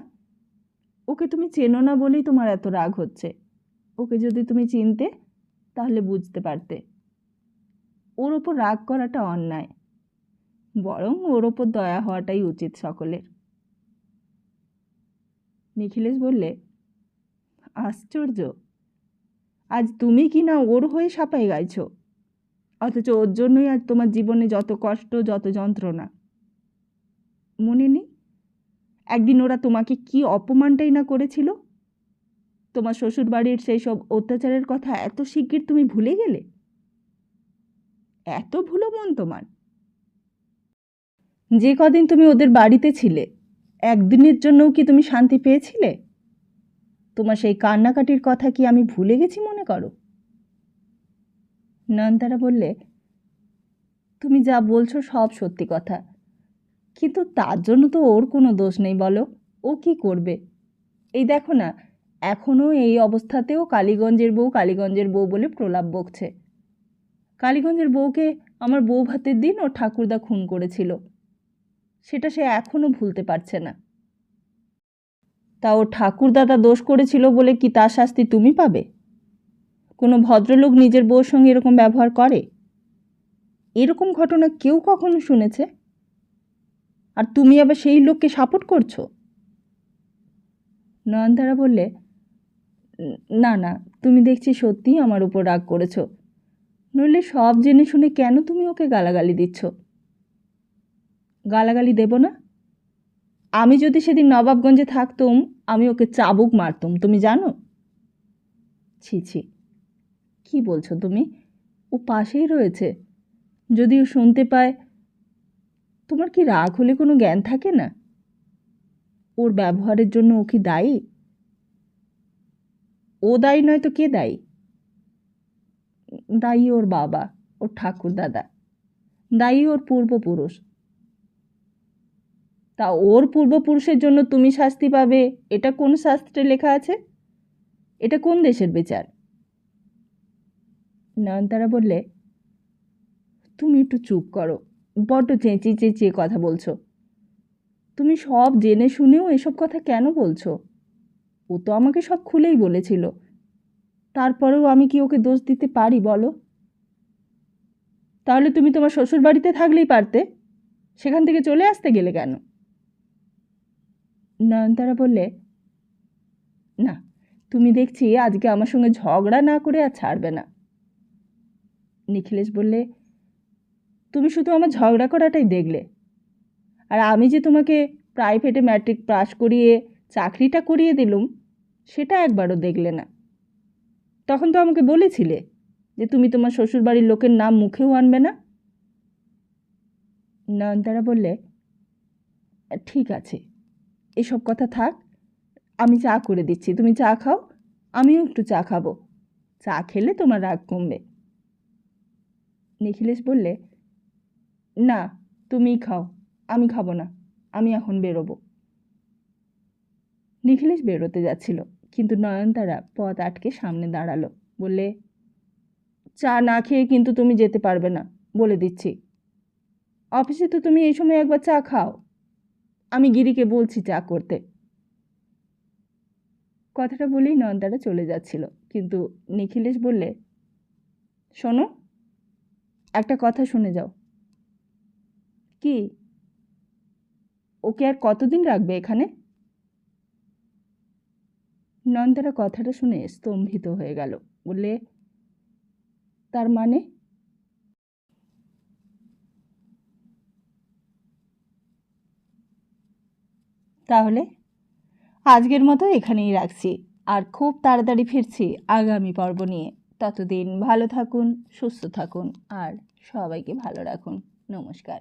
ওকে তুমি চেনো না বলেই তোমার এত রাগ হচ্ছে। ওকে যদি তুমি চিনতে তাহলে বুঝতে পারতে ওর ওপর রাগ করাটা অন্যায়, বরং ওর ওপর দয়া হওয়াটাই উচিত সকলের। নিখিলেশ বললে, আশ্চর্য, আজ তুমি কি না ওর হয়ে সাপাই গাইছ? অথচ ওর জন্যই আজ তোমার জীবনে যত কষ্ট, যত যন্ত্রণা। মনে নেই একদিন ওরা তোমাকে কি অপমানটাই না করেছিল? তোমার শ্বশুর বাড়ির সেই সব অত্যাচারের কথা এত শিগগির তুমি ভুলে গেলে? এত ভুলো মন তোমার? যে কদিন তুমি ওদের বাড়িতে ছিলে, একদিনের জন্যও কি তুমি শান্তি পেয়েছিলে? তোমার সেই কান্নাকাটির কথা কি আমি ভুলে গেছি মনে করো? নয়নতারা বললে, তুমি যা বলছো সব সত্যি কথা, কিন্তু তার জন্য তো ওর কোনো দোষ নেই বলো। ও কি করবে? এই দেখো না, এখনও এই অবস্থাতেও কালীগঞ্জের বউ বলে প্রলাপ বকছে। কালীগঞ্জের বউকে আমার বউ ভাতের দিন ও ঠাকুরদা খুন করেছিল, সেটা সে এখনও ভুলতে পারছে না। তা ও ঠাকুরদাদা দোষ করেছিল বলে কি তার শাস্তি তুমি পাবে? কোনো ভদ্রলোক নিজের বউর সঙ্গে এরকম ব্যবহার করে? এরকম ঘটনা কেউ কখনো শুনেছে? আর তুমি আবার সেই লোককে সাপোর্ট করছো? নয়নতারা বললে, না না, তুমি দেখছি সত্যিই আমার উপর রাগ করেছ। নইলে সব জেনে শুনে কেন তুমি ওকে গালাগালি দিচ্ছ? গালাগালি দেব না? আমি যদি সেদিন নবাবগঞ্জে থাকতুম, আমি ওকে চাবুক মারতুম, তুমি জানো? ছি ছি, কী বলছো তুমি? ও পাশেই রয়েছে, যদি ও শুনতে পায়। তোমার কি রাগ হলে কোনো জ্ঞান থাকে না? ওর ব্যবহারের জন্য ও কি দায়ী? ও দায়ী নয় তো কে দায়ী? দায়ী ওর বাবা, ওর ঠাকুরদাদা, দায়ী ওর পূর্বপুরুষ। তা ওর পূর্বপুরুষের জন্য তুমি শাস্তি পাবে, এটা কোন শাস্ত্রে লেখা আছে? এটা কোন দেশের বিচার? নয়নতারা বললে, তুমি একটু চুপ করো, বড্ড চেঁচিয়ে চেঁচিয়ে কথা বলছো। তুমি সব জেনে শুনেও এসব কথা কেন বলছো? ও তো আমাকে সব খুলেই বলেছিল, তারপরেও আমি কি ওকে দোষ দিতে পারি বলো? তাহলে তুমি তোমার শ্বশুর বাড়িতে থাকলেই পারতে, সেখান থেকে চলে আসতে গেলে কেন? নয়নতারা বললে, না, তুমি দেখছি আজকে আমার সঙ্গে ঝগড়া না করে আর ছাড়বে না। নিখিলেশ বললে, তুমি শুধু আমার ঝগড়া করাটাই দেখলে, আর আমি যে তোমাকে প্রাইভেটে ম্যাট্রিক পাস করিয়ে চাকরিটা করিয়ে দিলুম, সেটা একবারও দেখলে না। তখন তো আমাকে বলেছিলে যে তুমি তোমার শ্বশুরবাড়ির লোকের নাম মুখেও আনবে না। নয়নতারা বললে, ঠিক আছে, এসব কথা থাক, আমি চা করে দিচ্ছি, তুমি চা খাও, আমিও একটু চা খাবো, চা খেলে তোমার রাগ কমবে। নিখিলেশ বললে, না, তুমিই খাও, আমি খাবো না, আমি এখন বেরোবো। নিখিলেশ বেরোতে যাচ্ছিল, কিন্তু নয়নতারা পথ আটকে সামনে দাঁড়ালো। বললে, চা না খেয়ে কিন্তু তুমি যেতে পারবে না, বলে দিচ্ছি। অফিসে তো তুমি এই সময় একবার চা খাও, আমি গিরিকে বলছি চা করতে। কথাটা বলেই নয়নতারা চলে যাচ্ছিল, কিন্তু নিখিলেশ বললে, শোনো, একটা কথা শুনে যাও। কি? ওকে আর কতদিন রাখবে এখানে? নয়নতারা কথাটা শুনে স্তম্ভিত হয়ে গেল। বললে, তার মানে? তাহলে আজকের মতো এখানেই রাখছি, আর খুব তাড়াতাড়ি ফিরছি আগামী পর্ব নিয়ে। ততদিন ভালো থাকুন, সুস্থ থাকুন, আর সবাইকে ভালো রাখুন। নমস্কার।